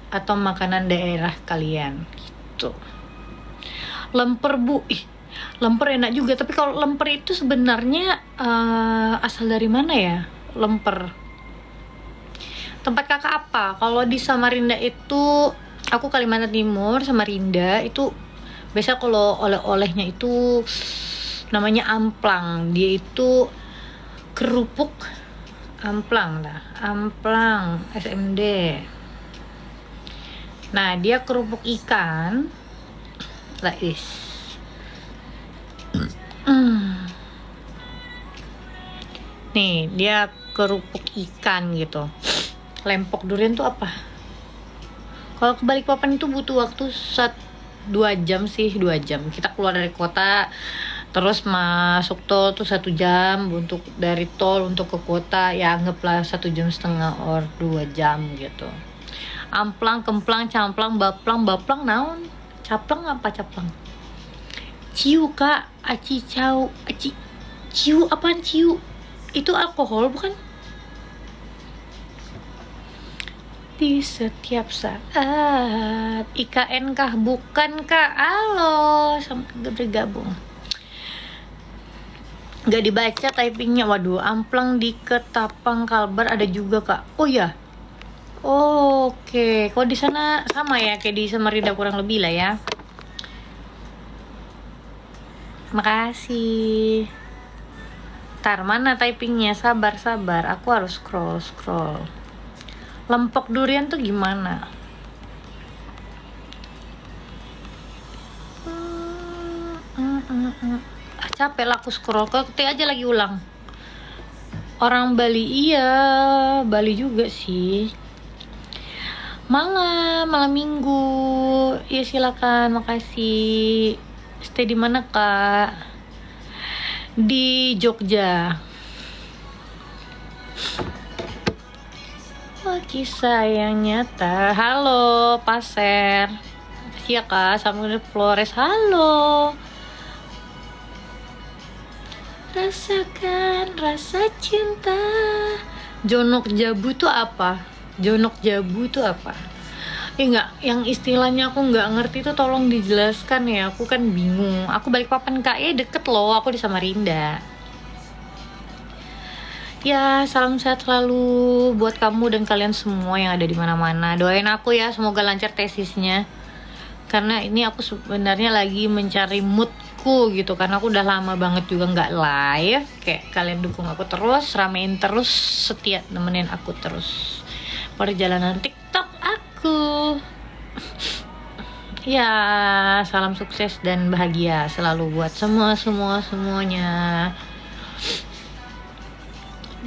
atau makanan daerah kalian gitu. Lemper Bu, lemper enak juga, tapi kalau lemper itu sebenarnya asal dari mana ya? Lemper tempat kakak apa? Kalau di Samarinda itu, aku Kalimantan Timur, Samarinda itu biasa kalau oleh-olehnya itu namanya amplang. Dia itu kerupuk amplang lah, amplang SMD. Nah, dia kerupuk ikan lah nih, dia kerupuk ikan gitu. Lempok durian tuh apa? Kalau ke Balikpapan itu butuh waktu 2 jam sih, 2 jam. Kita keluar dari kota, terus masuk tol tuh 1 jam. Untuk dari tol untuk ke kota ya anggaplah 1,5 jam or 2 jam gitu. Amplang, kemplang, camplang, baplang naon? Caplang apa caplang? Ciu kak, aci cau, aci ciu apaan ciu? Itu alkohol bukan? Di setiap saat. IKN kah? Bukan kak. Halo, sampai bergabung. Gak dibaca typingnya. Waduh, amplang di Ketapang Kalbar ada juga kak. Oh ya. Oke, kalau di sana sama ya kayak di Samarinda kurang lebih lah ya. Makasih. Ntar mana typingnya? Sabar, aku harus scroll. Lempok durian tuh gimana? Capek lah aku scroll. Kok ketik aja lagi ulang. Orang Bali iya, Bali juga sih. Malam minggu. Iya silakan, makasih. Stay di mana kak? Di Jogja. Kisah yang nyata. Halo Paser. Makasih ya kak. Samuel Flores. Halo. Rasakan rasa cinta. Jonok Jabu tuh apa? Enggak, yang istilahnya aku nggak ngerti itu tolong dijelaskan ya. Aku kan bingung. Aku Balikpapan kak, deket loh. Aku di Samarinda. Ya, salam sehat selalu buat kamu dan kalian semua yang ada di mana-mana. Doain aku ya, semoga lancar tesisnya. Karena ini aku sebenarnya lagi mencari moodku gitu. Karena aku udah lama banget juga nggak live. Kayak kalian dukung aku terus, ramein terus, setia nemenin aku terus perjalanan TikTok aku. Ya, salam sukses dan bahagia selalu buat semuanya.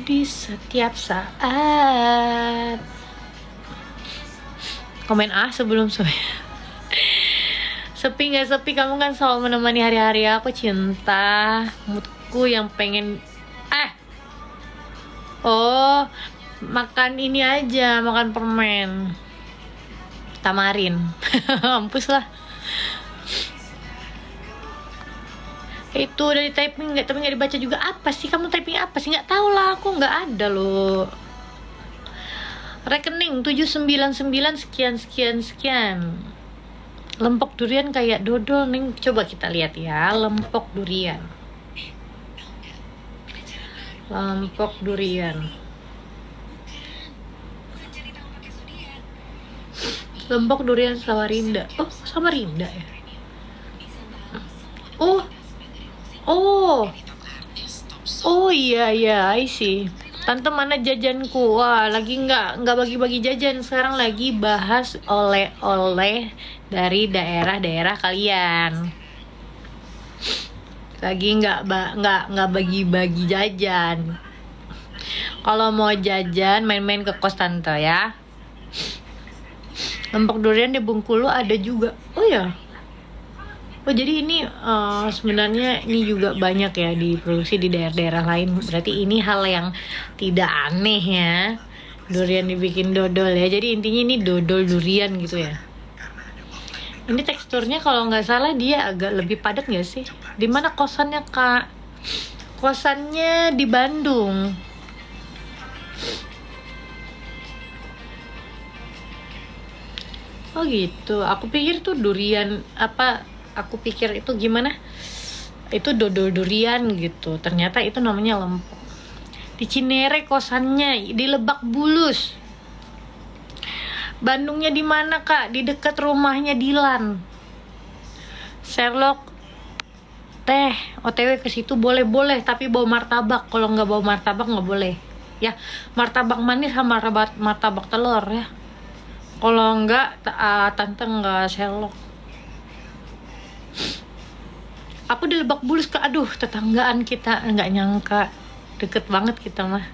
Di setiap saat. Komen sebelum sepi nggak sepi, kamu kan selalu menemani hari-hari aku cinta. Moodku yang pengen makan ini aja, makan permen tamarin. Mampus lah. Itu dari typing tapi nggak dibaca juga. Apa sih kamu typing apa sih? Nggak tahu lah, aku nggak ada loh. Rekening 799 sekian. Lempok durian kayak dodol nih. Coba kita lihat ya, lempok durian. Lempok durian Samarinda. Oh, Samarinda ya. Oh iya, I see. Tante mana jajanku? Wah, lagi nggak bagi-bagi jajan. Sekarang lagi bahas oleh-oleh dari daerah-daerah kalian. Lagi nggak bagi-bagi jajan. Kalau mau jajan, main-main ke kos tante ya. Lempok durian di Bengkulu ada juga. Oh ya. Oh jadi ini sebenarnya ini juga banyak ya diproduksi di daerah-daerah lain. Berarti ini hal yang tidak aneh ya. Durian dibikin dodol ya. Jadi intinya ini dodol durian gitu ya. Ini teksturnya kalau nggak salah dia agak lebih padat nggak sih? Di mana kosannya kak? Kosannya di Bandung. Oh gitu, aku pikir tuh durian apa? Aku pikir itu gimana? Itu dodol durian gitu. Ternyata itu namanya lempok. Di Cinere kosannya, di Lebak Bulus. Bandungnya di mana kak? Di dekat rumahnya Dilan. Sherlock teh OTW ke situ boleh tapi bawa martabak. Kalau nggak bawa martabak nggak boleh. Ya martabak manis sama martabak telur ya. Kalau enggak, tante enggak Sherlock. Aku di Lebak Bulus ke, aduh tetanggaan kita, nggak nyangka deket banget kita mah.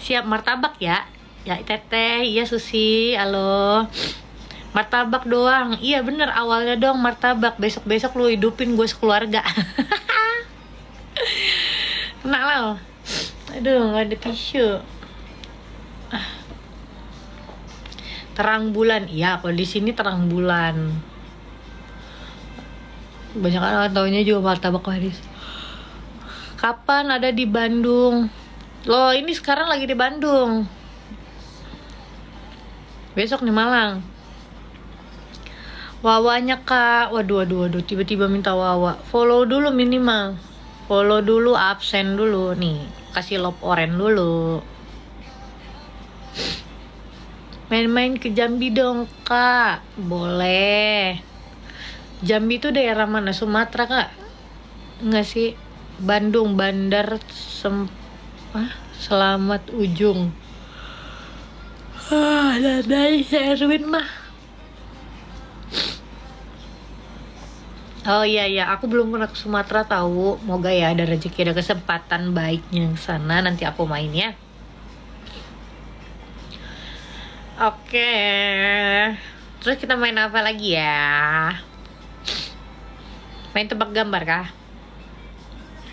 Siap martabak ya? Ya teteh, iya Susi, halo. Martabak doang, iya bener awalnya dong martabak. Besok-besok lu hidupin gue sekeluarga. Kena lah. Aduh nggak ada tisu. Terang bulan, iya kalau di sini terang bulan. Banyak orang taunya juga martabak Paris. Kapan ada di Bandung? Loh ini sekarang lagi di Bandung. Besok di Malang. Wawanya kak, waduh tiba-tiba minta wawa. Follow dulu minimal. Follow dulu, absen dulu nih. Kasih love oren dulu. Main-main ke Jambi dong kak. Boleh. Jambi itu daerah mana? Sumatera kak? Enggak sih. Bandung, Bandar Selamat Ujung. Dari Erwin mah. Oh iya, aku belum pernah ke Sumatera tahu. Moga ya ada rezeki, ada kesempatan baiknya ke sana, nanti aku main ya. Oke. Terus kita main apa lagi ya? Main tebak gambar kah?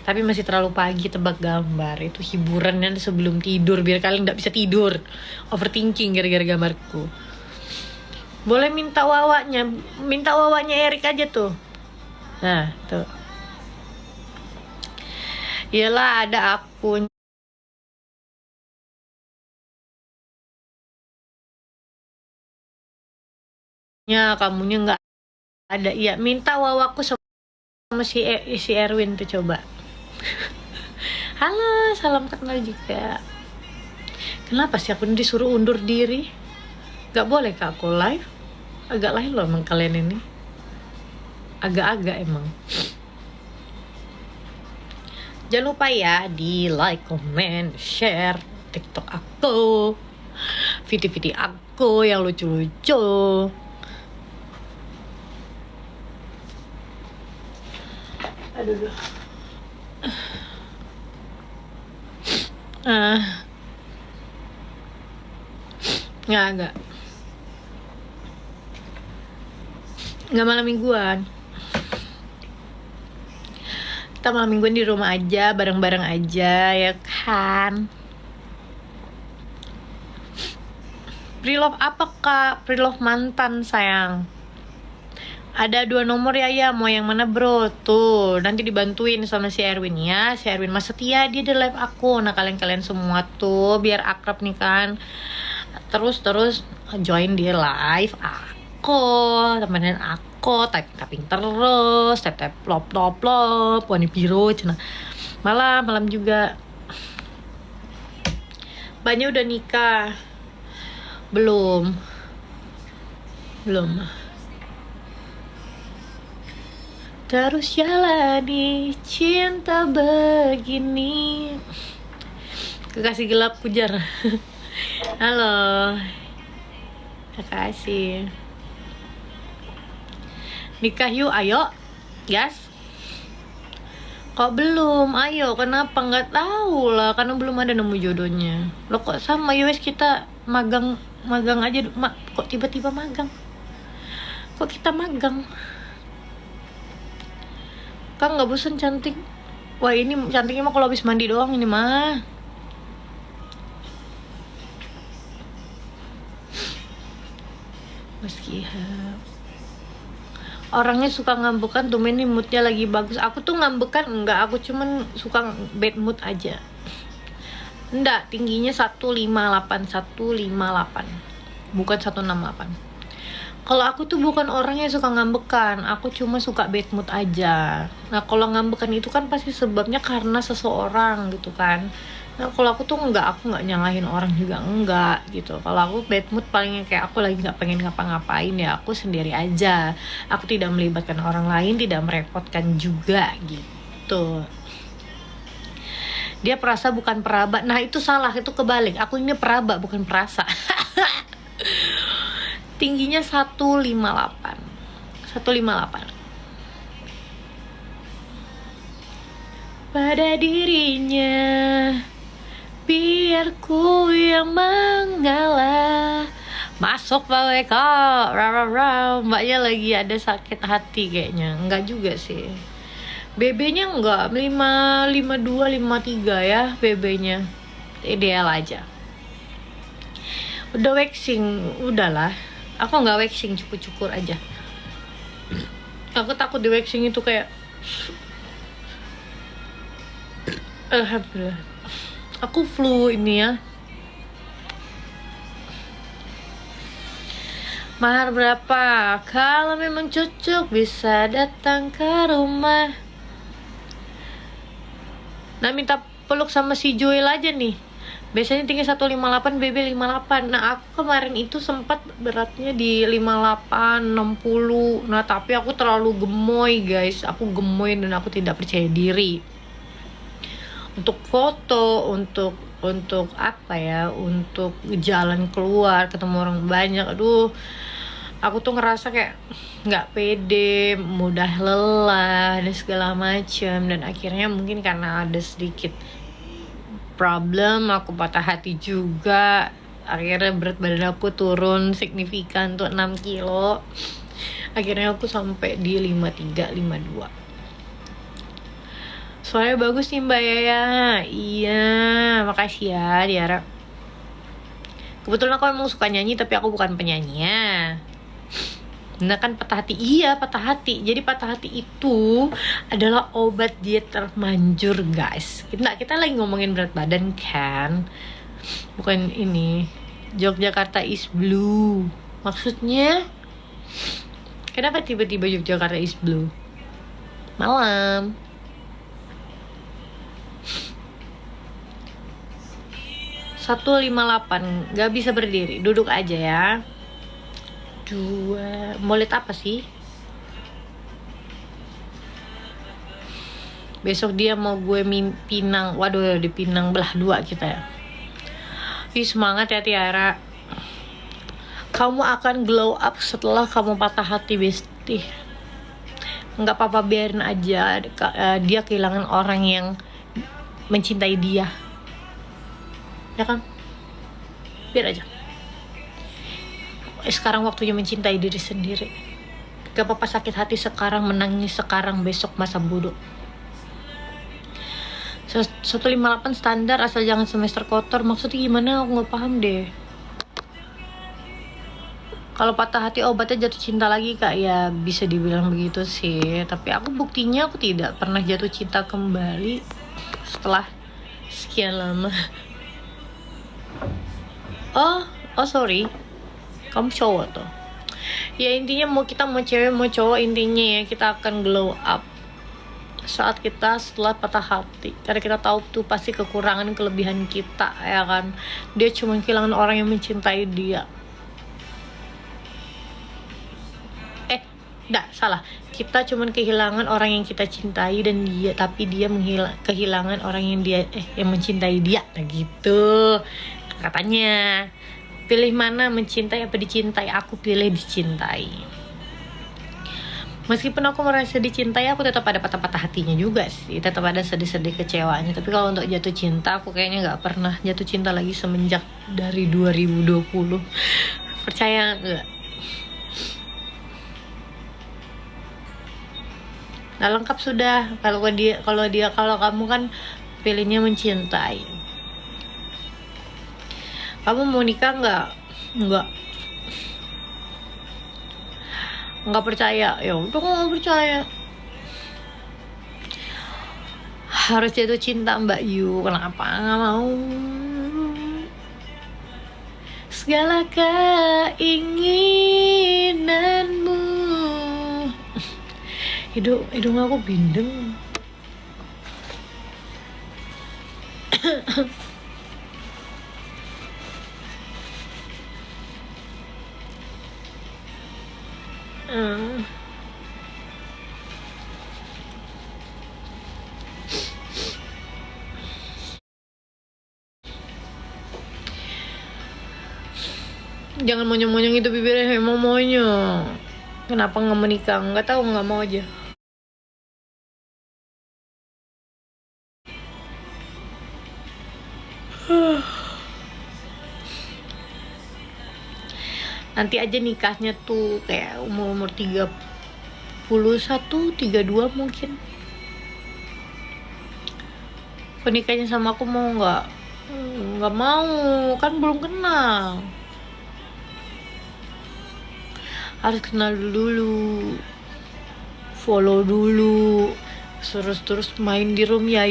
Tapi masih terlalu pagi tebak gambar. Itu hiburannya sebelum tidur biar kalian nggak bisa tidur. Overthinking gara-gara gambarku. Boleh minta wawanya Erik aja tuh. Nah, tuh. Iyalah ada akun. Kamunya nggak ada. Iya, minta wawaku sama si Erwin tuh coba. Halo, salam kenal juga. Kenapa sih aku disuruh undur diri? Gak boleh kak aku live? Agak lain loh emang kalian ini. Agak-agak emang. Jangan lupa ya di like, comment, share TikTok aku, video-video aku yang lucu-lucu. Aduh. Nggak malam mingguan. Kita malam mingguan di rumah aja, bareng-bareng aja ya kan. Pre-love apa kak? Pre-love mantan sayang. Ada 2 nomor ya, mau yang mana bro? Tuh, nanti dibantuin sama si Erwin ya. Si Erwin mas setia, dia di live aku. Nah kalian semua tuh biar akrab nih kan. Terus join di live aku, temenin aku, typing terus, tap lop, warna biru, cina. Malam juga. Banyak udah nikah? Belum. Terus jalani cinta begini. Kekasih gelap pujar. Halo. Makasih. Nikah yuk, ayo. Yes. Kok belum? Ayo, kenapa? Nggak tahu lah, karena belum ada nemu jodohnya. Lo kok sama Yowes kita magang aja. Kok tiba-tiba magang? Kok kita magang? Kan nggak bosan cantik. Wah ini cantiknya mah kalau habis mandi doang ini mah. Meski orangnya suka ngambekan, tuh ini moodnya lagi bagus. Aku tuh ngambekan enggak, aku cuman suka bad mood aja. Enggak, tingginya 158 bukan 168. Kalau aku tuh bukan orang yang suka ngambekan, aku cuma suka bad mood aja. Nah kalau ngambekan itu kan pasti sebabnya karena seseorang gitu kan. Nah kalau aku tuh enggak, aku nggak nyalahin orang juga enggak gitu. Kalau aku bad mood palingnya kayak aku lagi nggak pengen ngapa-ngapain ya aku sendiri aja. Aku tidak melibatkan orang lain, tidak merepotkan juga gitu. Dia perasa bukan peraba. Nah itu salah, itu kebalik. Aku ini peraba bukan perasa. Tingginya 158. Pada dirinya biar ku yang mengalah. Masuk Pak Eka. Mbaknya lagi ada sakit hati kayaknya. Enggak juga sih. BB-nya enggak 552 53 ya BB-nya. Ideal aja. Udah waxing, udahlah. Aku nggak waxing, cukur aja. Aku takut di waxing itu kayak alhamdulillah. Aku flu ini ya. Mahar berapa? Kalau memang cocok bisa datang ke rumah. Nah minta peluk sama si Joel aja nih. Biasanya tinggi 158, BB 58. Nah aku kemarin itu sempat beratnya di 58, 60. Nah tapi aku terlalu gemoy guys. Aku gemoy dan aku tidak percaya diri. Untuk foto, untuk apa ya, untuk jalan keluar, ketemu orang banyak. Aduh, aku tuh ngerasa kayak nggak pede, mudah lelah dan segala macam. Dan akhirnya mungkin karena ada sedikit problem, aku patah hati juga. Akhirnya berat badan aku turun signifikan tuh 6 kilo. Akhirnya aku sampai di 53, 52. Soalnya bagus nih Mbak Yaya. Iya, makasih ya Diara. Kebetulan aku emang suka nyanyi tapi aku bukan penyanyi. Nah kan patah hati, iya patah hati. Jadi patah hati itu adalah obat diet termanjur guys. Kita lagi ngomongin berat badan kan. Bukan ini Yogyakarta is blue. Maksudnya kenapa tiba-tiba Yogyakarta is blue? Malam 158, gak bisa berdiri, duduk aja ya. 2, mau lihat apa sih? Besok dia mau gue Pinang. Waduh, di Pinang belah 2 kita ya. Ih, semangat ya Tiara. Kamu akan glow up setelah kamu patah hati, Besti. Nggak apa-apa, biarin aja. Dia kehilangan orang yang mencintai dia. Ya kan? Biar aja. Sekarang waktunya mencintai diri sendiri. Gak apa-apa sakit hati sekarang, menangis sekarang, besok masa bodoh. 158 standar asal jangan semester kotor. Maksudnya gimana? Aku nggak paham deh. Kalau patah hati obatnya jatuh cinta lagi kak, ya bisa dibilang begitu sih. Tapi aku buktinya aku tidak pernah jatuh cinta kembali setelah sekian lama. Oh sorry, kamu cowok tuh. Ya intinya mau kita mau cewek mau cowok, intinya ya kita akan glow up saat kita setelah patah hati. Karena kita tahu tuh pasti kekurangan kelebihan kita ya kan. Dia cuma kehilangan orang yang mencintai dia. Salah. Kita cuma kehilangan orang yang kita cintai dan dia, tapi dia kehilangan orang yang dia yang mencintai dia. Nah gitu katanya. Pilih mana, mencintai apa dicintai? Aku pilih dicintai. Meskipun aku merasa dicintai, aku tetap ada patah-patah hatinya juga sih. Tetap ada sedih-sedih kecewanya. Tapi kalau untuk jatuh cinta, aku kayaknya gak pernah jatuh cinta lagi semenjak dari 2020. Percaya gak? Nah lengkap sudah. Kalau kamu kan pilihnya mencintai. Kamu mau nikah nggak? Nggak percaya? Ya udah nggak percaya. Harus jatuh cinta Mbak Yu. Kenapa nggak mau? Segala keinginan Hidung aku bindeng. Hmm. Jangan monyong-monyong itu bibirnya, emang monyong. Kenapa nggak menikah? Nggak tahu, nggak mau aja. Nanti aja nikahnya tuh kayak umur 31, 32 mungkin. Kau nikahnya sama aku mau nggak? Nggak mau, kan belum kenal. Harus kenal dulu, follow dulu, terus main di room ya.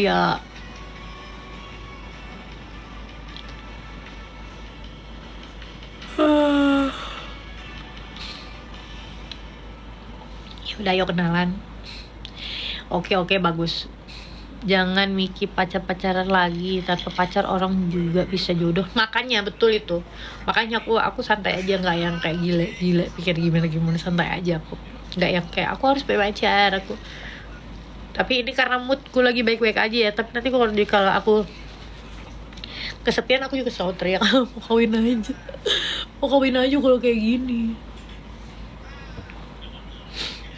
Ya udah, ayo kenalan. Oke, bagus. Jangan mikir pacaran lagi. Tanpa pacar orang juga bisa jodoh. Makanya betul itu. Makanya aku santai aja, nggak yang kayak gile pikir gimana santai aja aku. Nggak yang kayak aku harus pacar aku. Tapi ini karena moodku lagi baik-baik aja ya. Tapi nanti kalau aku kesepian aku juga selalu teriak mau kawin aja kalau kayak gini.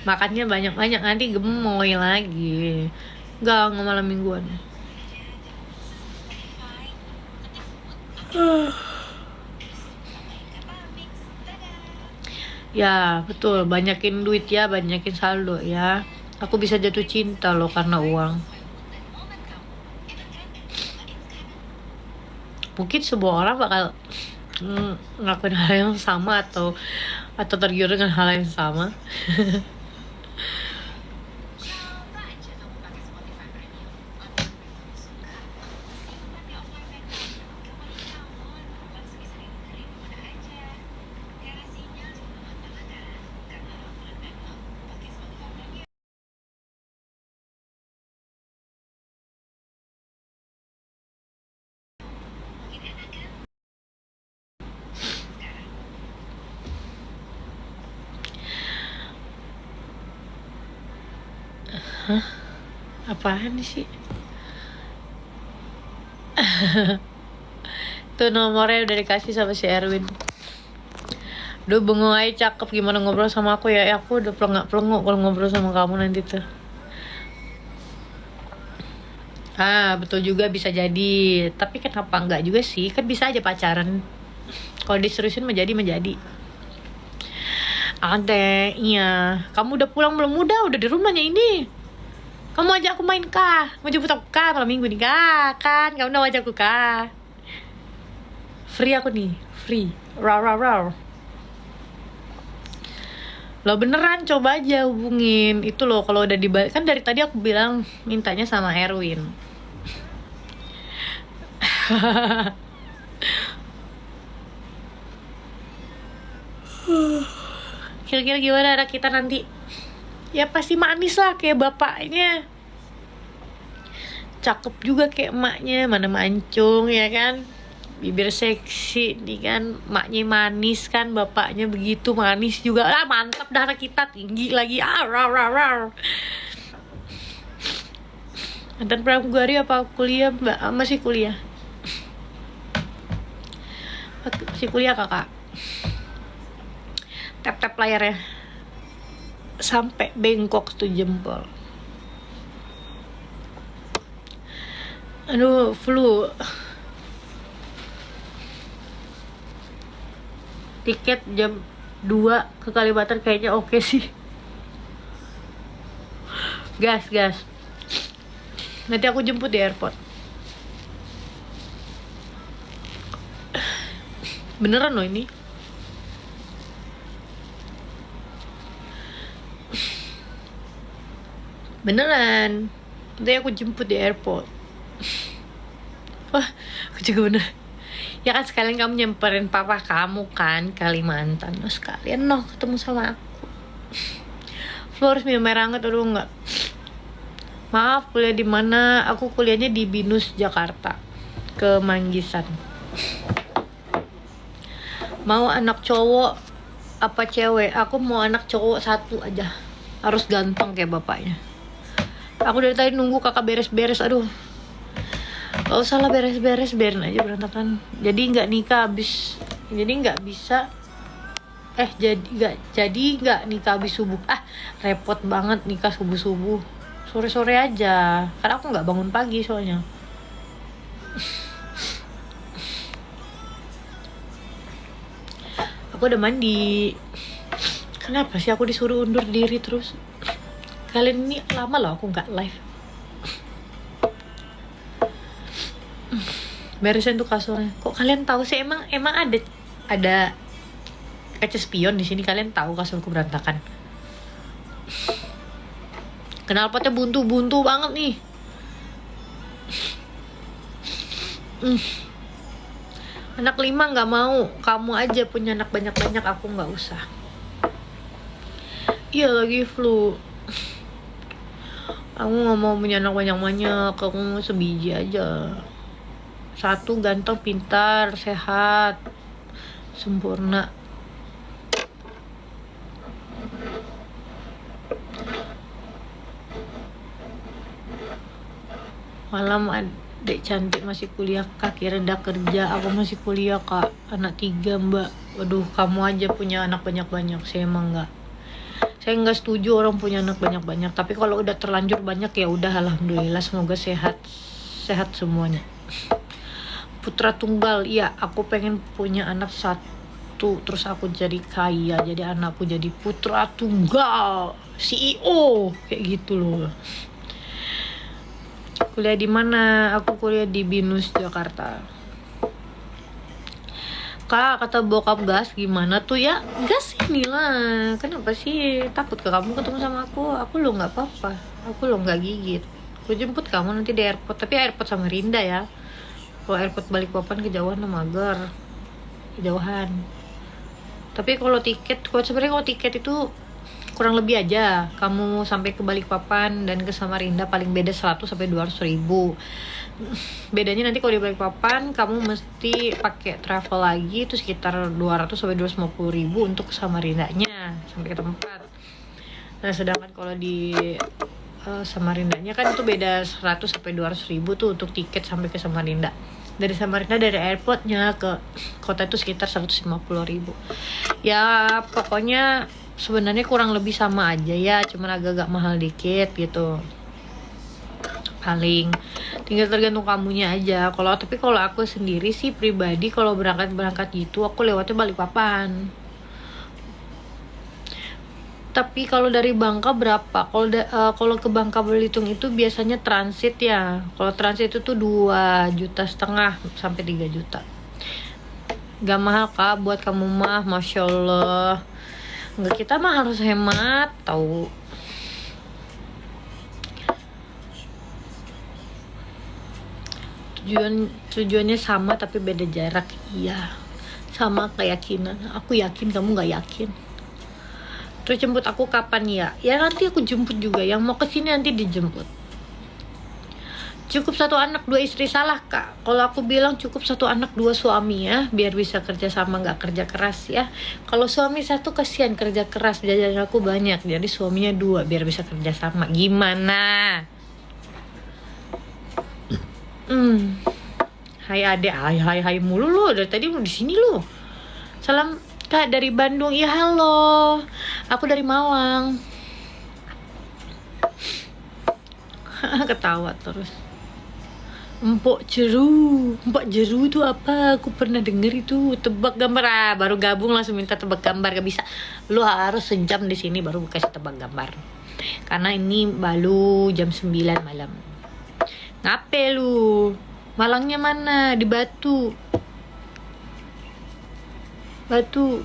Makannya banyak-banyak, nanti gemoy lagi. Nggak malam mingguan. Ya betul, banyakin duit ya, banyakin saldo ya. Aku bisa jatuh cinta loh karena uang. Mungkin sebuah orang bakal ngelakuin hal yang sama atau tergiur dengan hal yang sama. Hah? Apaan sih? Tuh nomornya udah dikasih sama si Erwin. Duh, bengong aja, cakep. Gimana ngobrol sama aku ya? Aku udah pelengok kalau ngobrol sama kamu nanti tuh. Betul juga, bisa jadi. Tapi kenapa enggak juga sih? Kan bisa aja pacaran. Kalau diseriusin menjadi. Ada, iya. Kamu udah pulang belum? Udah di rumahnya ini. Kamu ajak aku main kah? Mau jemput aku kah malam minggu nih kah? Kan kamu udah ajak aku kah? Free aku nih, free. Raw. Lo beneran, coba aja hubungin. Itu loh, kalau udah dibalik. Kan dari tadi aku bilang mintanya sama Erwin. Kira-kira gimana anak kita nanti? Ya pasti manis lah kayak bapaknya. Cakep juga kayak emaknya. Mana mancung ya kan? Bibir seksi nih kan, maknya manis kan, bapaknya begitu manis juga. Mantap dah, anak kita tinggi lagi. Rar. Dan pramugari apa kuliah mbak? Masih kuliah. Masih kuliah kakak. Tap layarnya sampai bengkok tuh jempol. Aduh, flu. Tiket jam 2 ke Kalimantan kayaknya oke sih. Gas. Nanti aku jemput di airport. Beneran loh ini. Beneran. Nanti aku jemput di airport. Wah, aku juga bener. Ya kan sekalian kamu nyamperin papa kamu kan Kalimantan. Sekalian ketemu sama aku. Lu harus minum air hangat. Aduh enggak. Maaf, kuliah di mana? Aku kuliahnya di Binus Jakarta, ke Manggisan. Mau anak cowok apa cewek? Aku mau anak cowok satu aja, harus ganteng kayak bapaknya. Aku dari tadi nunggu kakak beres-beres. Aduh, gak usah lah beres-beres, biarin aja berantakan. Jadi nggak nikah habis, jadi nggak bisa. Jadi nggak nikah habis subuh. Repot banget nikah subuh-subuh. Sore-sore aja, karena aku nggak bangun pagi soalnya. Aku udah mandi. Kenapa sih aku disuruh undur diri terus? Kalian ini lama loh aku nggak live. Beresin tuh kasurnya. Kok kalian tahu sih? Emang ada kaca spion di sini. Kalian tahu kasurku berantakan. Knalpotnya buntu banget nih. Anak 5 nggak mau. Kamu aja punya anak banyak-banyak, aku nggak usah. Iya lagi flu. Aku nggak mau punya anak banyak-banyak. Aku mau sebiji aja. Satu ganteng, pintar, sehat, sempurna. Malam adik cantik masih kuliah, kak Reda kerja. Aku masih kuliah kak, anak 3 mbak. Waduh, kamu aja punya anak banyak-banyak. Saya emang nggak. Saya nggak setuju orang punya anak banyak-banyak. Tapi kalau udah terlanjur banyak ya udah, alhamdulillah, semoga sehat semuanya. Putra tunggal, iya aku pengen punya anak 1, terus aku jadi kaya, jadi anakku jadi putra tunggal, CEO kayak gitu loh. Kuliah di mana? Aku kuliah di Binus Jakarta. Kak, kata bokap gas gimana tuh ya? Gas inilah. Kenapa sih takut ke kamu ketemu sama aku? Aku lo nggak apa-apa. Aku lo nggak gigit. Aku jemput kamu nanti di airport. Tapi airport sama Rinda ya. Kalau airport Balikpapan kejauhan sama Mager. Kejauhan. Tapi kalau sebenarnya kalau tiket itu kurang lebih aja. Kamu sampai ke Balikpapan dan ke Samarinda paling beda 100 sampai 200 ribu. Bedanya nanti kalau di Balikpapan kamu mesti pakai travel lagi, itu sekitar 200 sampai 250 ribu untuk ke Samarindanya sampai ke tempat. Nah sedangkan kalau di Samarindanya kan itu beda 100 sampai 200 ribu tuh untuk tiket sampai ke Samarinda. Dari Samarinda, dari airportnya ke kota itu sekitar 150 ribu. Ya pokoknya sebenarnya kurang lebih sama aja ya, cuman agak-agak mahal dikit gitu. Paling tinggal tergantung kamunya aja. Tapi kalau aku sendiri sih pribadi, kalau berangkat gitu aku lewatnya Balikpapan. Tapi kalau dari Bangka berapa? Kalau ke Bangka Belitung itu biasanya transit ya. Kalau transit itu tuh 2,5 juta sampai 3 juta. Gak mahal kak, buat kamu mah, masya Allah. Enggak, kita mah harus hemat tahu. Tujuannya sama tapi beda jarak. Iya, sama keyakinan. Aku yakin, kamu nggak yakin. Terus jemput aku kapan ya? Ya nanti aku jemput juga. Yang mau kesini nanti dijemput. Cukup 1 anak 2 istri, salah kak. Kalau aku bilang cukup 1 anak 2 suami ya, biar bisa kerja sama, nggak kerja keras ya. Kalau suami 1 kasihan kerja keras, jajan aku banyak. Jadi suaminya 2 biar bisa kerja sama. Gimana? Hai adek, hai mulu lo. Dari tadi mau di sini lo. Salam kak dari Bandung. Ya halo. Aku dari Malang. Ketawa terus. Empok jeru itu apa? Aku pernah denger itu. Tebak gambar. Baru gabung langsung minta tebak gambar. Gak bisa. Lu harus sejam di sini baru kasih tebak gambar. Karena ini baru jam 9 malam. Ngape lu? Malangnya mana? Di Batu.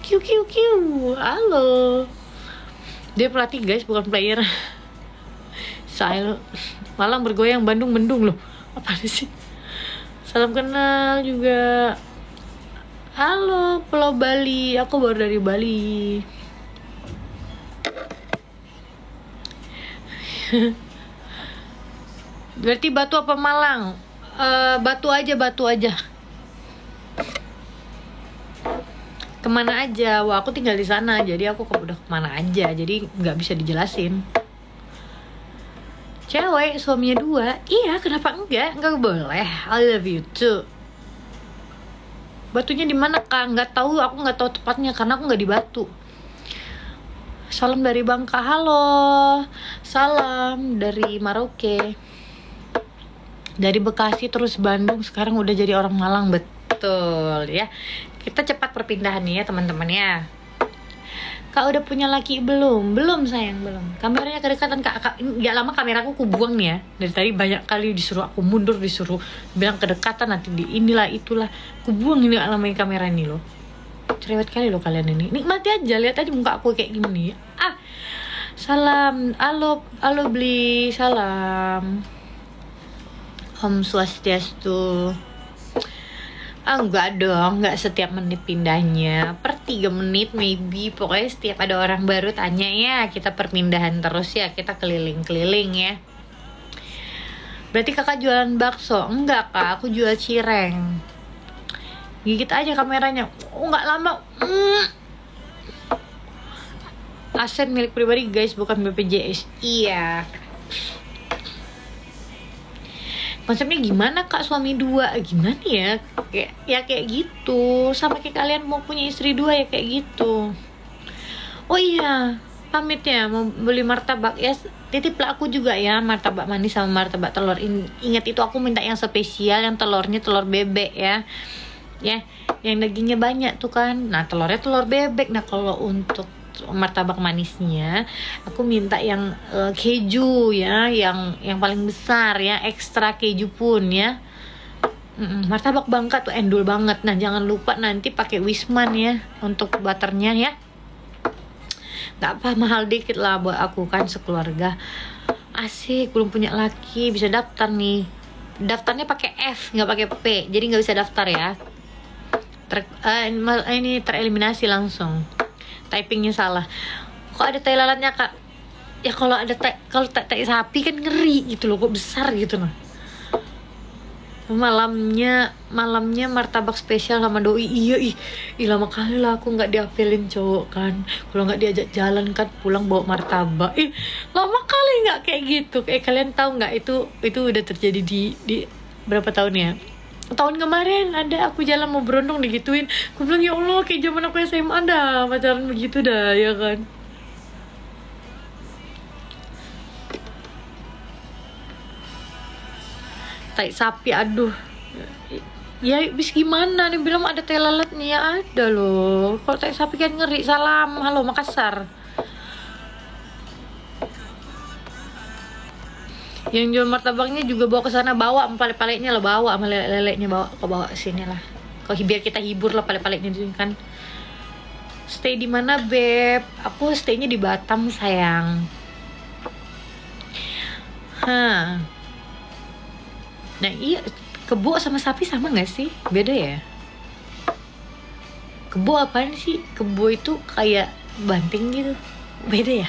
Kiu. Halo. Dia pelatih guys, bukan player. Malang bergoyang, Bandung mendung loh. Apa sih? Salam kenal juga. Halo Pulau Bali. Aku baru dari Bali. Berarti Batu apa Malang? Batu aja. Kemana aja? Wah, aku tinggal di sana, jadi aku udah kemana aja, jadi nggak bisa dijelasin. Cewek suaminya 2, iya kenapa enggak? Enggak boleh. I love you too. Batunya di mana Kak? Nggak tahu, aku nggak tahu tepatnya karena aku nggak di Batu. Salam dari Bangka, halo. Salam dari Maroke. Dari Bekasi terus Bandung, sekarang udah jadi orang Malang, betul ya. Kita cepat perpindahan nih ya teman-teman ya. Kak udah punya laki belum? Belum sayang, belum. Kameranya kedekatan Kak. Gak lama kameraku kubuang nih ya. Dari tadi banyak kali disuruh aku mundur, disuruh bilang kedekatan, nanti di inilah itulah. Kubuang ini gak lama kamera ini loh. Cerewet kali loh kalian ini. Nikmati aja, lihat aja muka aku kayak gini. Salam, halo beli, salam. Om Swastiastu. Enggak dong, enggak setiap menit pindahnya. Per 3 menit maybe. Pokoknya setiap ada orang baru tanya ya, kita perpindahan terus ya, kita keliling-keliling ya. Berarti kakak jualan bakso? Enggak kak, aku jual cireng. Gigit aja kameranya. Enggak lama. Aset milik pribadi guys, bukan BPJS. Iya. Konsepnya gimana Kak, suami 2? Gimana ya? Kayak gitu. Sama kayak kalian mau punya istri 2 ya kayak gitu. Oh iya, pamit ya mau beli martabak ya. Titiplah aku juga ya, martabak manis sama martabak telur. Ingat itu aku minta yang spesial, yang telurnya telur bebek ya. Ya, yang dagingnya banyak tuh kan. Nah, telurnya telur bebek. Nah, kalau untuk martabak manisnya aku minta yang keju ya, yang paling besar ya, ekstra keju pun ya. Martabak Bangka tuh endul banget. Nah, jangan lupa nanti pakai Wisman ya untuk butternya ya. Gak apa, mahal dikit lah buat aku kan sekeluarga. Asik, belum punya laki, bisa daftar nih. Daftarnya pakai F, nggak pakai P, jadi nggak bisa daftar ya. Ini tereliminasi langsung. Typingnya salah. Kok ada tai lalatnya Kak? Ya kalau ada kalau tai sapi kan ngeri gitu loh, kok besar gitu nah. Malamnya martabak spesial sama doi. Iya lama kali lah aku nggak diapelin cowok kan. Kalau nggak diajak jalan kan pulang bawa martabak. Lama kali nggak kayak gitu. Kayak kalian tahu nggak, itu udah terjadi di berapa tahun ya? Tahun kemarin ada aku jalan mau berondong digituin. Aku bilang ya Allah, kayak zaman aku SMA dah pacaran begitu dah ya kan. Tai sapi, aduh. Ya bis gimana, dia bilang ada tai lalatnya, ya ada loh. Kalau tai sapi kan ngeri. Salam, halo Makassar. Yang jual martabaknya juga bawa ke sana, bawa pale-palenya lah, bawa sama lele-lelenya, bawa sini lah. Kalau biar kita hibur lah pale-palenya kan. Stay di mana beb? Aku staynya di Batam sayang. Nah iya, kebo sama sapi sama nggak sih? Beda ya? Kebo apaan sih? Kebo itu kayak banting gitu. Beda ya?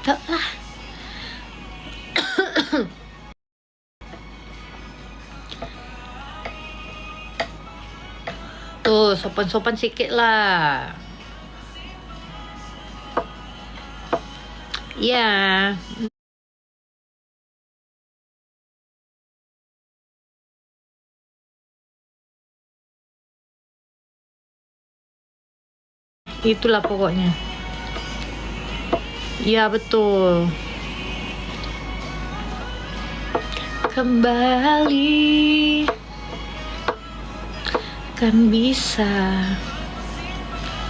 Tak lah. Tuh, sopan-sopan sikit lah. Iya. Itulah pokoknya. Iya betul. Kembali kan bisa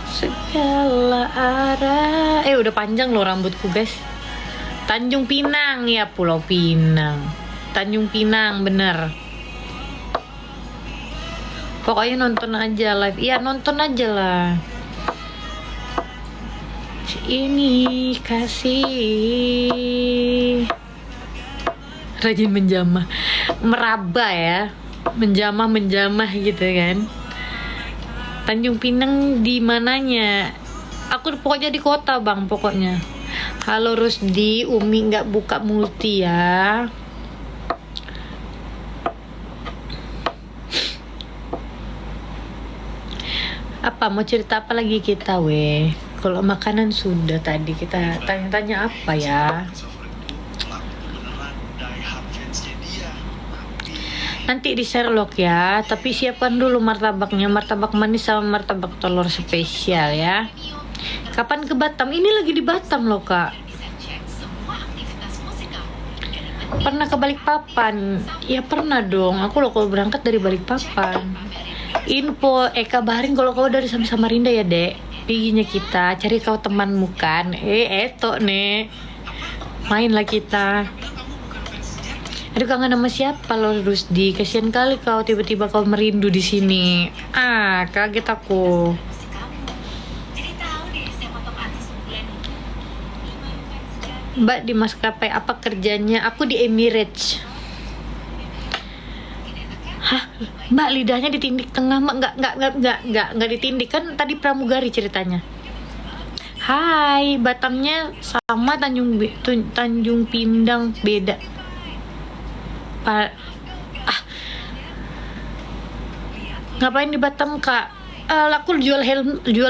segala arah. Udah panjang loh rambutku guys. Tanjung Pinang ya, Pulau Pinang. Tanjung Pinang bener. Pokoknya nonton aja live. Iya nonton aja lah. Ini kasih rajin menjamah, meraba ya, menjamah gitu kan. Tanjung Pinang di mananya? Aku pokoknya di kota bang, pokoknya. Halo Rusdi, Umi nggak buka multi ya. Apa mau cerita apa lagi kita weh? Kalau makanan sudah tadi kita tanya-tanya apa ya? Nanti di Sherlock ya, tapi siapkan dulu martabaknya, martabak manis sama martabak telur spesial ya. Kapan ke Batam? Ini lagi di Batam loh kak. Pernah ke Balikpapan? Ya pernah dong. Aku loh kalau berangkat dari Balikpapan. Info kabarin kalau kau dari Samarinda ya dek. Piginya kita cari kau temanmu kan. Eto nih. Mainlah kita. Aduh kangen sama siapa lo Rusdi? Kasihan kali kau tiba-tiba kau merindu di sini. Kaget aku. Mbak di maskapai apa kerjanya? Aku di Emirates. Hah, Mbak lidahnya ditindik tengah, Mbak nggak ditindik kan tadi pramugari ceritanya. Hai, Batamnya sama Tanjung Pindang beda. Ngapain di Batam kak? Aku jual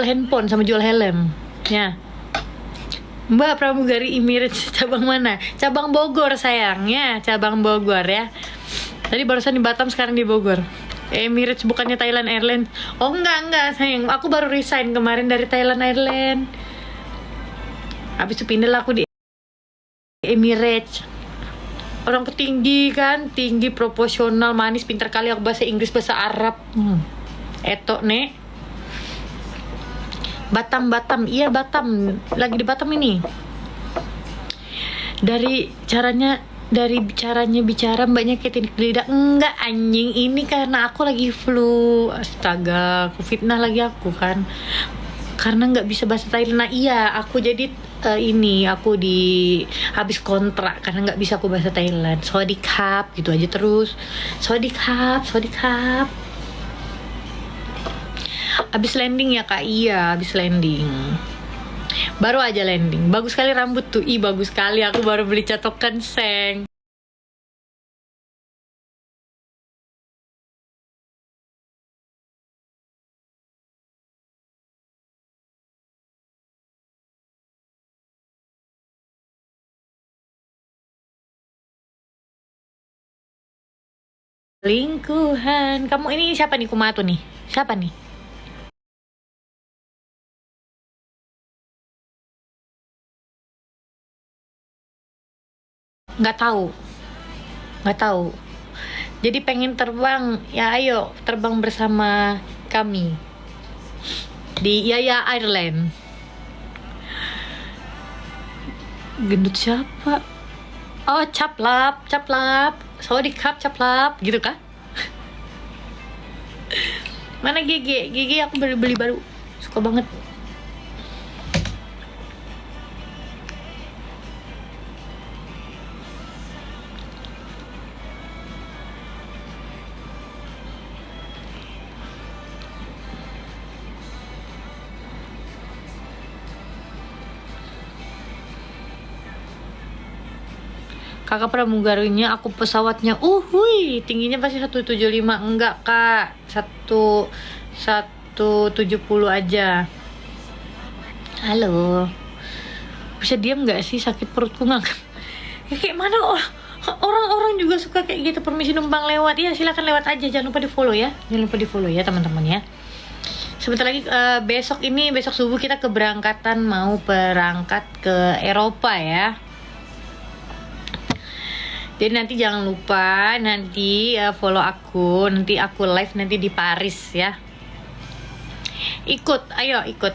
handphone sama jual helm. Ya. Mbak pramugari Emirates cabang mana? Cabang Bogor sayangnya, cabang Bogor ya. Tadi barusan di Batam, sekarang di Bogor. Emirates bukannya Thailand Airlines. Oh enggak sayang. Aku baru resign kemarin dari Thailand Airlines. Habis itu pindah lah aku di Emirates. Orang petinggi kan, tinggi, proporsional, manis, pintar kali aku bahasa Inggris, bahasa Arab. Etok nek. Batam, iya Batam, lagi di Batam ini. Dari caranya bicara mbaknya kayak tindik lidah. Enggak anjing, ini karena aku lagi flu. Astaga, aku fitnah lagi aku kan. Karena nggak bisa bahasa Thailand. Nah iya, aku jadi aku habis kontrak karena nggak bisa aku bahasa Thailand. Sawadikap gitu aja terus. Sawadikap. Habis landing ya kak, iya habis landing. Baru aja landing. Bagus sekali rambut tuh, bagus sekali. Aku baru beli catokan seng. Lingkuhan. Kamu ini siapa nih Kumato nih? Siapa nih? Nggak tahu. Jadi pengen terbang, ya ayo terbang bersama kami di Yaya Airline. Gendut siapa? Oh caplap. Sawadikap caplap gitu kah? Mana Gigi aku beli baru, suka banget. Kakak pramugarinya, aku pesawatnya tingginya pasti 175. Enggak kak, 170 aja. Halo, bisa diam nggak sih, sakit perutku nggak? Kayak mana orang-orang juga suka kayak gitu, permisi numpang lewat ya, silakan lewat aja, jangan lupa di follow ya, teman-teman ya. Sebentar lagi besok subuh kita keberangkatan, mau berangkat ke Eropa ya. Jadi nanti jangan lupa follow aku, nanti aku live nanti di Paris ya. Ayo ikut.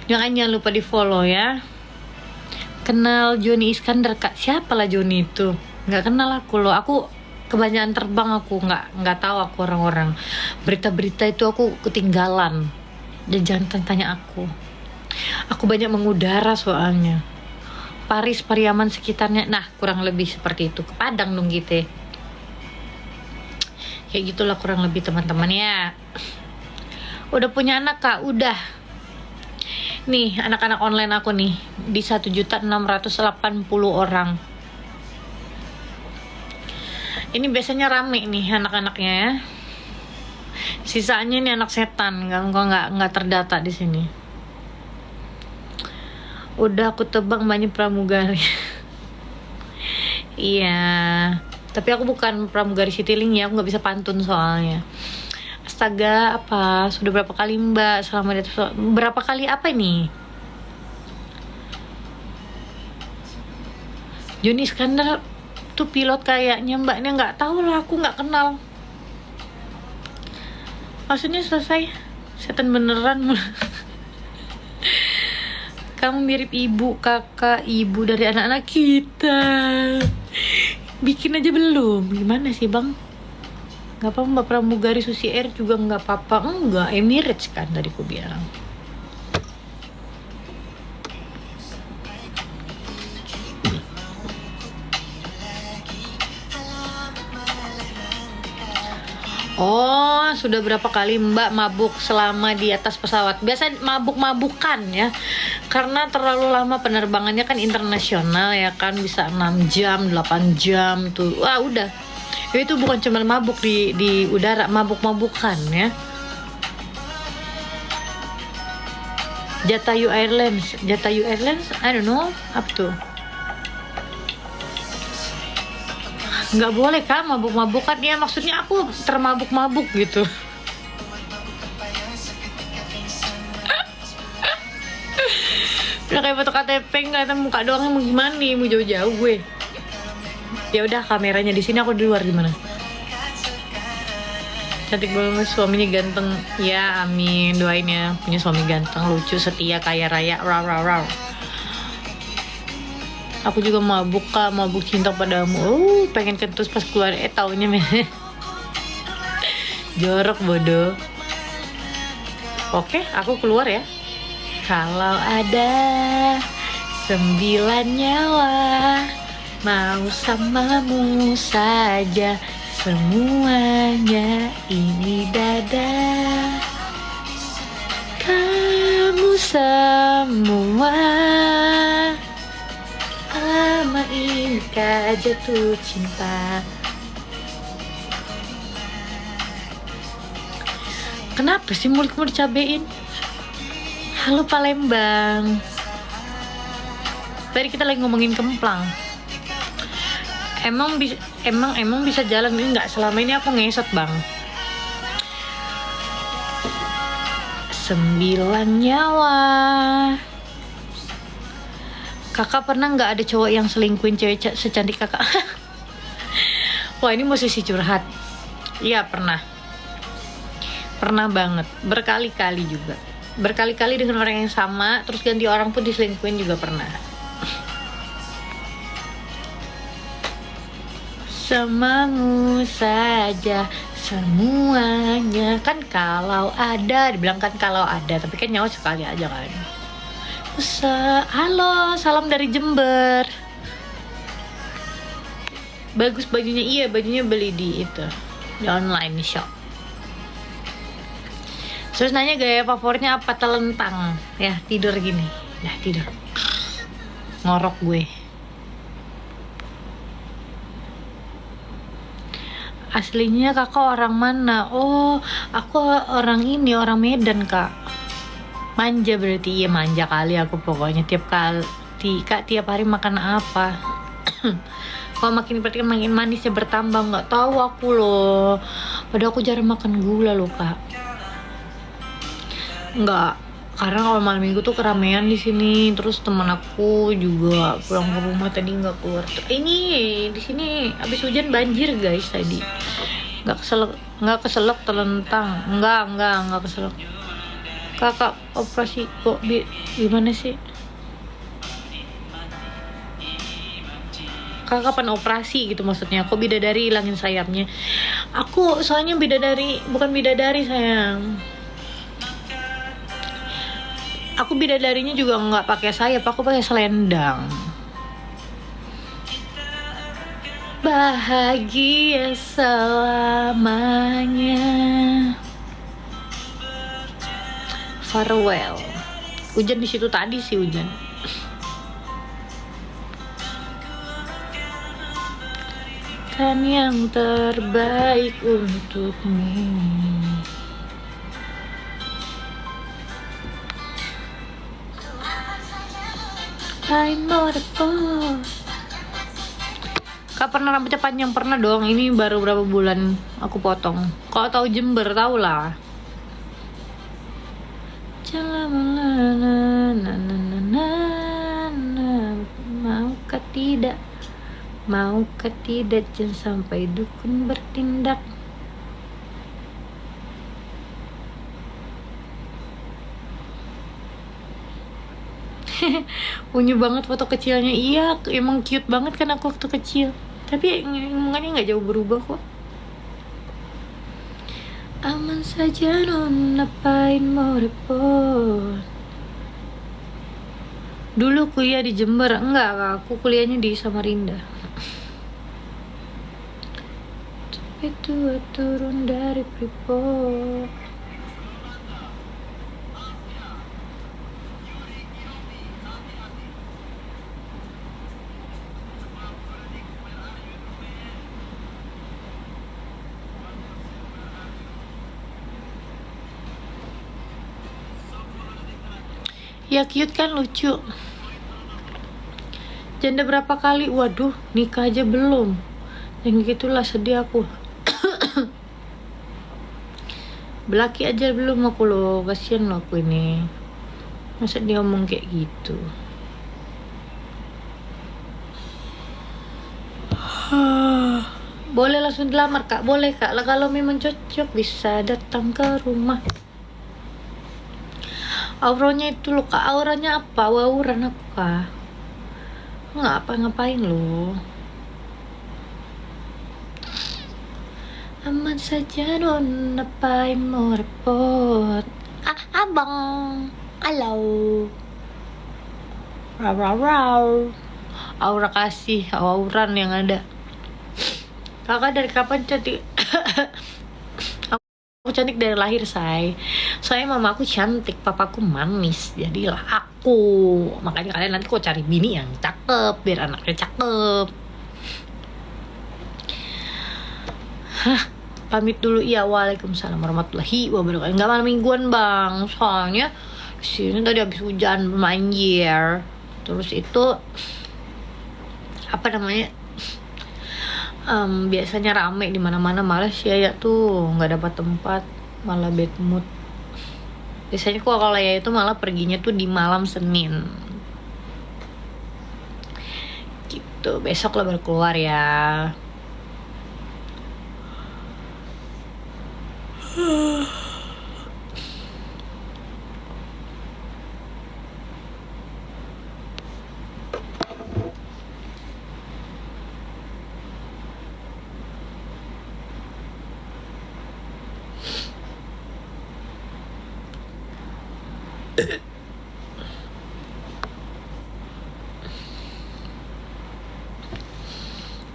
Jangan lupa di follow ya. Kenal Joni Iskandar kak? Siapa lah Joni itu? Nggak kenal aku loh. Aku kebanyakan terbang, aku nggak tahu aku orang-orang. Berita-berita itu aku ketinggalan. Dan jangan tanya aku. Aku banyak mengudara soalnya. Paris, Pariaman sekitarnya, nah kurang lebih seperti itu. Ke Padang dong gitu. Kayak gitulah kurang lebih teman-teman ya. Udah punya anak kak? Udah. Nih anak-anak online aku nih di 1.680 orang. Ini biasanya rame nih anak-anaknya ya. Sisanya nih anak setan, nggak terdata di sini. Udah aku tebak banyak pramugari. Iya, tapi aku bukan pramugari Citylink ya, aku nggak bisa pantun soalnya. Astaga, apa? Sudah berapa kali Mbak selama di berapa kali apa ini? Joni Iskandar tuh pilot kayaknya Mbaknya, nggak tahu lah, aku nggak kenal. Maksudnya selesai setan beneran. Kamu mirip ibu, kakak, ibu dari anak-anak kita. Bikin aja belum? Gimana sih bang? Gak apa-apa Mbak pramugari Susi Air juga nggak apa-apa. Enggak, Emirates kan tadi aku bilang. Oh, sudah berapa kali Mbak mabuk selama di atas pesawat? Biasa mabuk-mabukan ya. Karena terlalu lama penerbangannya kan internasional ya kan, bisa 6 jam, 8 jam tuh. Wah, udah. Itu bukan cuma mabuk di udara, mabuk-mabukan ya. Jatayu Airlines, I don't know, up to. Nggak boleh kan mabuk-mabukan ya, maksudnya aku termabuk-mabuk gitu. Udah kayak foto KTP, kelihatan muka doang, mau gimana nih, mau jauh-jauh gue. Ya udah, kameranya di sini, aku di luar gimana? Cantik banget, suaminya ganteng. Ya amin, doain ya punya suami ganteng, lucu, setia, kaya raya, raw. Aku juga mabuk kak, mabuk cinta padamu. Pengen kentus pas keluar, taunya jorok bodoh. Oke, aku keluar ya. Kalau ada 9 nyawa, mau samamu saja, semuanya ini dada. Kamu semua lama ini jatuh cinta. Kenapa sih mulutmu dicabein? Halo Palembang. Tadi kita lagi ngomongin kemplang. Emang bisa jalan ini nggak? Selama ini aku ngesot bang. 9 nyawa. Kakak pernah nggak ada cowok yang selingkuhin cewek secantik kakak? Wah, ini musisi curhat. Iya pernah banget, berkali-kali juga, berkali-kali dengan orang yang sama, terus ganti orang pun diselingkuhin juga pernah. Samamu saja semuanya, kan kalau ada, dibilang kan kalau ada, tapi kan nyawa sekali aja kan. Halo, salam dari Jember. Bagus bajunya, iya bajunya beli di itu, di online shop. Terus nanya gaya favoritnya apa, telentang ya, tidur gini, nah tidur, ngorok gue. Aslinya kakak orang mana? Oh, aku orang ini, orang Medan kak. Manja berarti, iya manja kali aku pokoknya. Tiap hari makan apa? Kalau makin diperhatikan makin manisnya bertambah, nggak tahu aku loh. Padahal aku jarang makan gula loh kak. Nggak, karena kalau malam minggu tuh keramaian di sini. Terus teman aku juga pulang ke rumah tadi nggak keluar. Ini di sini habis hujan banjir guys tadi. Nggak keselak telentang. Nggak keselak. Kakak operasi kok gimana sih? Kakak kapan operasi gitu maksudnya? Kok bidadari hilangin sayapnya? Aku soalnya bukan bidadari sayang. Aku bidadarinya juga nggak pakai sayap, aku pakai selendang. Bahagia selamanya. Farewell. Hujan di situ tadi sih hujan. Kan yang terbaik untukmu. I'm not a boss. Kak pernah rambutnya panjang? Pernah dong. Ini baru berapa bulan aku potong. Kalau tahu Jember tau lah. Maukah tidak? Maukah tidak? Jangan sampai dukun bertindak. Unyu banget foto kecilnya. Iya, emang cute banget kan aku waktu kecil. Tapi omongannya nggak jauh berubah kok. Aman saja non, ngapain mau repot. Dulu kuliah di Jember. Enggak, aku kuliahnya di Samarinda. Tapi tua turun dari Freeport. Ya cute kan, lucu. Janda berapa kali? Waduh, nikah aja belum. Yang gitulah, sedih aku. Belaki aja belum aku loh, kasihan loh aku ini. Masa dia ngomong kayak gitu. Boleh langsung dilamar kak? Boleh kak, lah kalau memang cocok bisa datang ke rumah. Auranya itu loh kak, auranya apa? Wawuran aku kak. Nggak apa-ngapain loh. Aman saja non, ngapain mau repot. Abang, halo. Raw. Aura kasih, auran yang ada. Kakak dari kapan cantik? Aku cantik dari lahir, say. Soalnya mama aku cantik, papaku manis. Jadilah aku. Makanya kalian nanti kok cari bini yang cakep, biar anaknya cakep. Hah, pamit dulu ya. Waalaikumsalam warahmatullahi wabarakatuh. Enggak malam mingguan bang, soalnya sini tadi habis hujan banjir. Terus itu apa namanya? Biasanya rame di mana-mana, malas ya tuh nggak dapat tempat, malah bad mood. Biasanya kalau ya itu malah perginya tuh di malam Senin gitu. Besok lah baru keluar ya.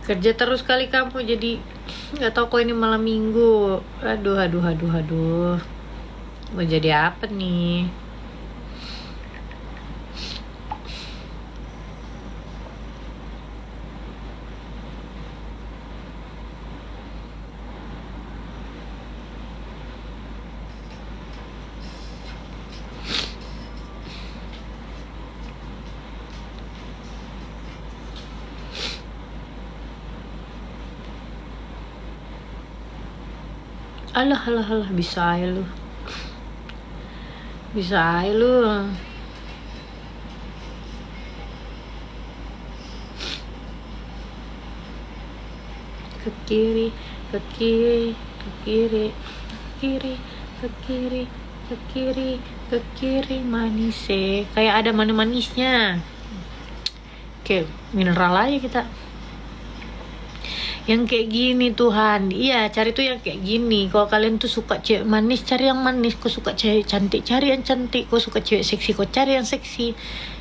Kerja terus kali kamu, jadi nggak tahu kok ini malam minggu. Aduh. Mau jadi apa nih? Alah, bisa aja lu. Ke kiri, manis kayak ada manis-manisnya. Kayak mineral aja kita. Yang kayak gini Tuhan, iya cari tuh yang kayak gini. Kalau kalian tuh suka cewek manis, cari yang manis. Kau suka cewek cantik, cari yang cantik. Kau suka cewek seksi, kau cari yang seksi.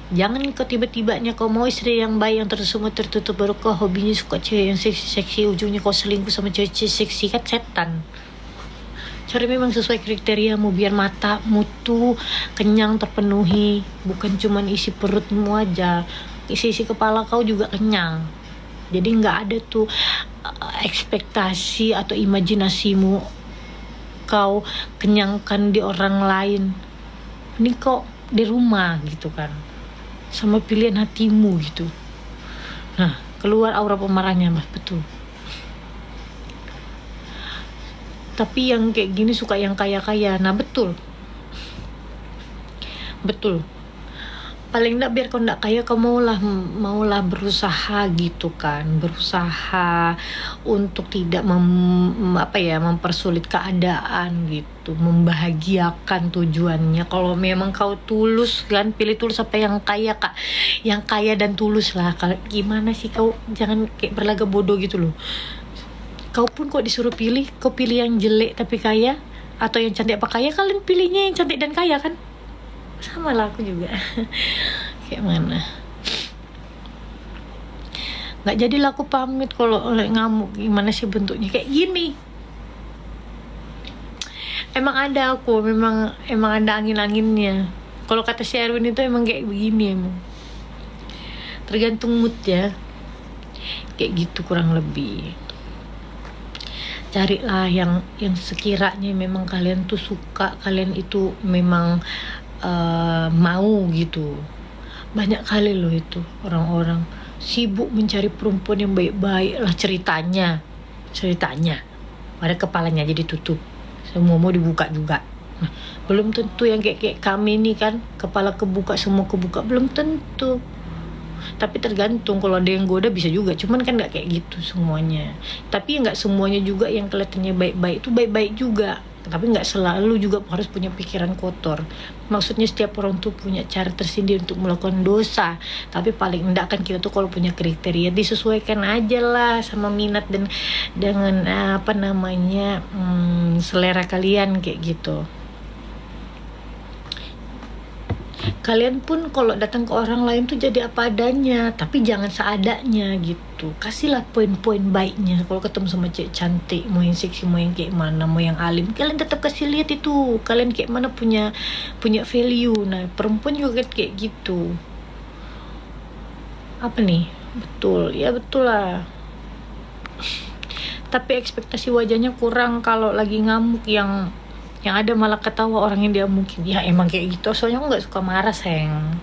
Jangan kau tiba-tibanya kau mau istri yang baik, yang semua tertutup, baru kau hobinya suka cewek yang seksi, ujungnya kau selingkuh sama cewek seksi, kan setan. cari memang sesuai kriteriamu biar matamu tuh kenyang, terpenuhi, bukan cuman isi perutmu aja, isi kepala kau juga kenyang. Jadi nggak ada tuh ekspektasi atau imajinasimu kau kenyangkan di orang lain. Ini kok di rumah gitu kan, sama pilihan hatimu gitu. Nah, keluar aura pemarahnya mas, betul. Tapi yang kayak gini suka yang kaya-kaya. Nah betul, paling enggak biar kau enggak kaya, kau maulah berusaha gitu kan, berusaha untuk tidak mempersulit keadaan gitu, membahagiakan tujuannya. Kalau memang kau tulus kan, pilih tulus apa yang kaya kak, yang kaya dan tulus lah. Kalau gimana sih kau, jangan kayak berlagak bodoh gitu loh. Kau pun kok disuruh pilih, kau pilih yang jelek tapi kaya, atau yang cantik apa kaya, kalian pilihnya yang cantik dan kaya kan? Sama lah aku juga. Kayak mana? Nggak jadilah aku pamit kalau ngamuk. Gimana sih bentuknya kayak gini? Emang ada aku, memang ada angin-anginnya. Kalau kata si Erwin itu emang kayak begini emang. Tergantung mood ya. Kayak gitu kurang lebih. Carilah yang sekiranya memang kalian tuh suka, kalian itu memang mau gitu. Banyak kali loh itu orang-orang sibuk mencari perempuan yang baik-baik lah, ceritanya pada kepalanya jadi tutup, semua mau dibuka juga. Nah, belum tentu yang kayak kami ini kan, kepala kebuka, semua kebuka, belum tentu. Tapi tergantung, kalau ada yang goda bisa juga, cuman kan nggak kayak gitu semuanya. Tapi nggak semuanya juga yang kelihatannya baik-baik itu baik-baik juga. Tapi nggak selalu juga harus punya pikiran kotor. Maksudnya setiap orang tuh punya cara tersendiri untuk melakukan dosa. Tapi paling enggak kan kita tuh kalau punya kriteria disesuaikan aja lah sama minat dan dengan selera kalian kayak gitu. Kalian pun kalau datang ke orang lain tuh jadi apa adanya, tapi jangan seadanya gitu. Kasihlah poin-poin baiknya. Kalau ketemu sama cewek cantik, mau yang seksi, mau yang kayak mana, mau yang alim, kalian tetap kasih lihat itu kalian kayak mana, punya value. Nah perempuan juga kan kayak gitu. Apa nih? Betul, ya betul lah. Tapi ekspektasi wajahnya kurang kalau lagi ngamuk, yang ada malah ketawa orang yang dia mungkin. Ya emang kayak gitu, soalnya aku gak suka marah sayang.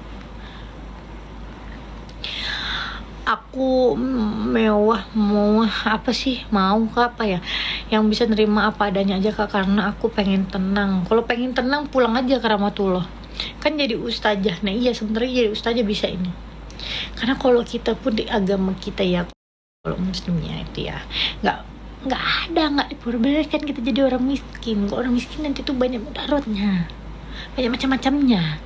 Aku mau apa ya, yang bisa nerima apa adanya aja kak, karena aku pengen tenang. Kalau pengen tenang pulang aja ke Rahmatullah, kan jadi ustazah. Nah iya, sebenarnya jadi ustazah bisa ini, karena kalau kita pun di agama kita ya, kalau muslimnya itu ya nggak diperbolehkan kita jadi orang miskin. Kalau orang miskin nanti tuh banyak mudaratnya, banyak macam-macamnya.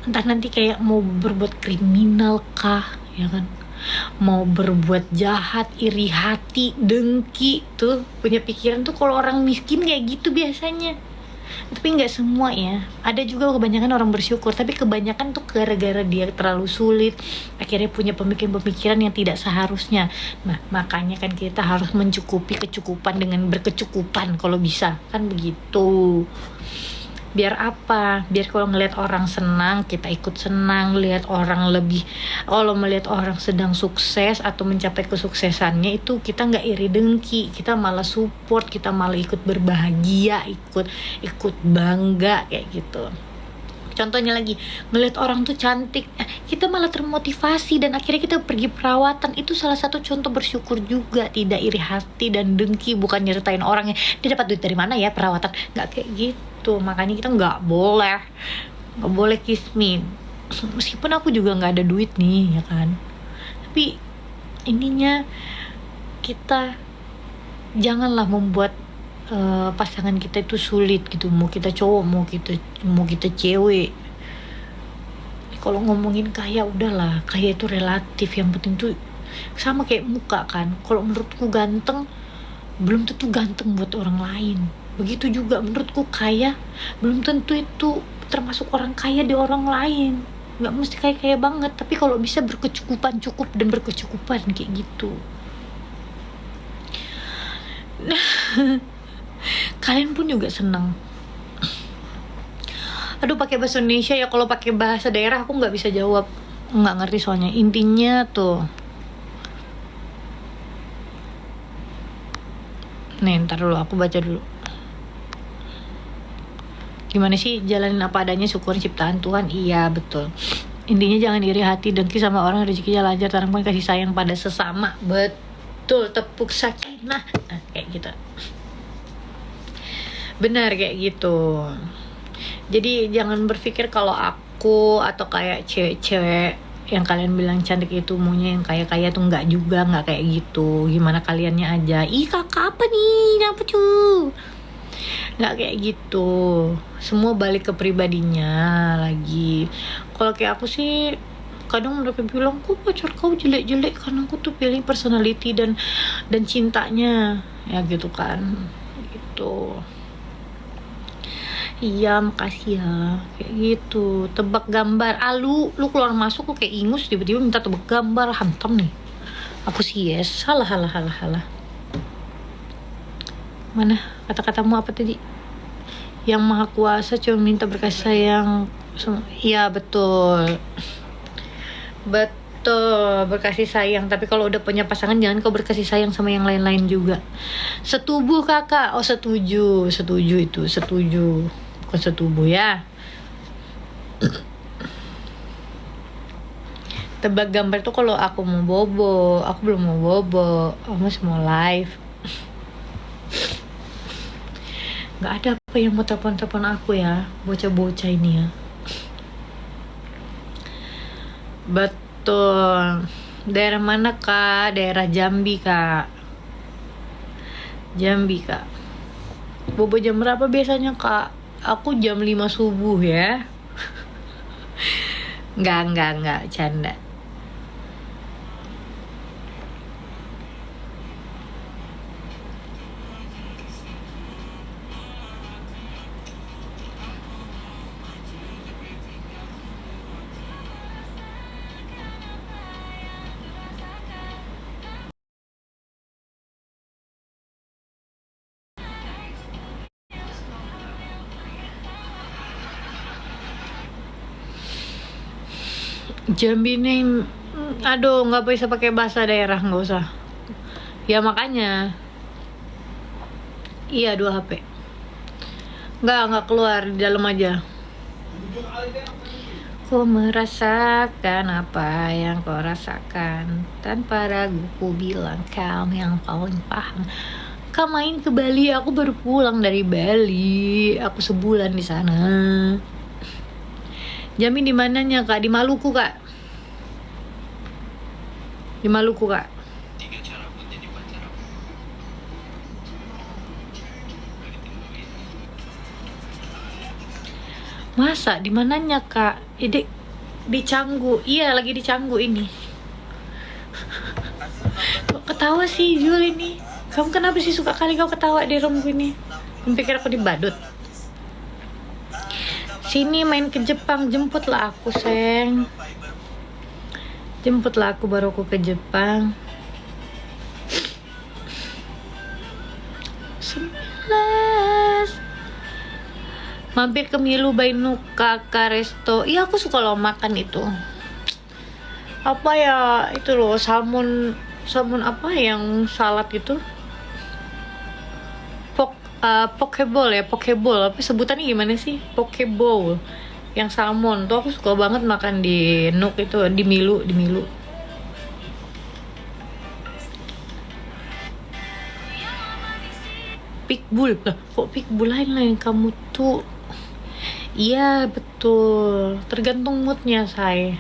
Entah nanti kayak mau berbuat kriminal kah, ya kan, mau berbuat jahat, iri hati, dengki, tuh punya pikiran tuh kalau orang miskin kayak gitu biasanya. Tapi nggak semua ya, ada juga kebanyakan orang bersyukur, tapi kebanyakan tuh gara-gara dia terlalu sulit akhirnya punya pemikiran-pemikiran yang tidak seharusnya. Nah makanya kan kita harus mencukupi kecukupan dengan berkecukupan kalau bisa, kan begitu. Biar apa? Biar kalau ngelihat orang senang, kita ikut senang. Kalau melihat orang sedang sukses atau mencapai kesuksesannya, itu kita nggak iri dengki, kita malah support, kita malah ikut berbahagia, ikut bangga kayak gitu. Contohnya lagi, ngelihat orang tuh cantik, kita malah termotivasi dan akhirnya kita pergi perawatan. Itu salah satu contoh bersyukur juga, tidak iri hati dan dengki, bukan nyeritain orangnya dia dapat duit dari mana ya perawatan, nggak kayak gitu. Makanya kita nggak boleh kismin. Meskipun aku juga nggak ada duit nih ya kan, tapi ininya kita janganlah membuat pasangan kita itu sulit gitu. Mau kita cowok, mau kita cewek. Kalau ngomongin kaya, udahlah, kaya itu relatif. Yang penting tuh sama kayak muka kan. Kalau menurutku ganteng belum tentu ganteng buat orang lain. Begitu juga menurutku kaya belum tentu itu termasuk orang kaya di orang lain. Nggak mesti kaya banget, tapi kalau bisa cukup dan berkecukupan kayak gitu. kalian pun juga senang. Aduh, pakai bahasa Indonesia ya, kalau pakai bahasa daerah aku nggak bisa jawab, nggak ngerti soalnya. Intinya tuh, nih ntar dulu aku baca dulu. Gimana sih, jalanin apa adanya, syukur ciptaan Tuhan. Iya betul, intinya jangan iri hati, dengki sama orang, rezekinya lancar, tanamkan kasih sayang pada sesama. Betul, tepuk sakinah, nah, kayak gitu. Benar kayak gitu. Jadi jangan berpikir kalau aku atau kayak cewek-cewek yang kalian bilang cantik itu maunya yang kaya-kaya tuh, nggak juga, nggak kayak gitu. Gimana kaliannya aja. Ih kakak apa nih, apa tuh? Nggak kayak gitu. Semua balik ke pribadinya lagi. Kalau kayak aku sih, kadang mereka bilang kok pacar kau jelek-jelek, karena aku tuh pilih personality dan cintanya ya gitu kan, gitu. Iya makasih ya, kayak gitu. Tebak gambar, lu keluar masuk lu kayak ingus, tiba-tiba minta tebak gambar, hantam nih. Aku sih yes, halah. Mana kata-katamu apa tadi? Yang maha kuasa cuma minta berkasih sayang. Iya betul, berkasih sayang. Tapi kalau udah punya pasangan, jangan kau berkasih sayang sama yang lain-lain juga. Setubuh kakak. Oh setuju itu, setuju, bukan setubuh ya. Tebak gambar tuh kalau aku mau bobo. Aku belum mau bobo, aku masih mau live. Nggak ada apa yang mau telepon aku ya, bocah-bocah ini ya. Betul. Daerah mana kak? Daerah Jambi kak. Bobo jam berapa biasanya kak? Aku jam 5 subuh ya. Enggak, canda. Jambi nih, aduh nggak bisa pakai bahasa daerah, nggak usah. Ya makanya, iya 2 HP. Nggak keluar, di dalam aja. Ku merasakan apa yang kau rasakan, tanpa ragu ku bilang kau yang paling paham. Kau main ke Bali, aku baru pulang dari Bali. Aku sebulan di sana. Jambi di mananya kak? Di Maluku kak. Di Maluku kak. Masa di mananya kak? Di Canggu. Iya lagi di Canggu ini. Kok ketawa sih Jul ini? Kamu kenapa sih suka kali kau ketawa di room ini? Pikir aku di badut. Sini main ke Jepang, jemputlah aku sayang. Jemputlah aku, baru aku ke Jepang. 11. Mampir ke Milu Bainuka Resto. Iya aku suka loh makan itu. Apa ya itu loh, salmon apa yang salad itu? Pokeball ya, pokeball apa sebutannya gimana sih? Pokeball yang salmon tuh aku suka banget makan di Nuk itu, di Milu. Pitbull lah, kok pitbull lain kamu tuh? Iya betul, tergantung moodnya say.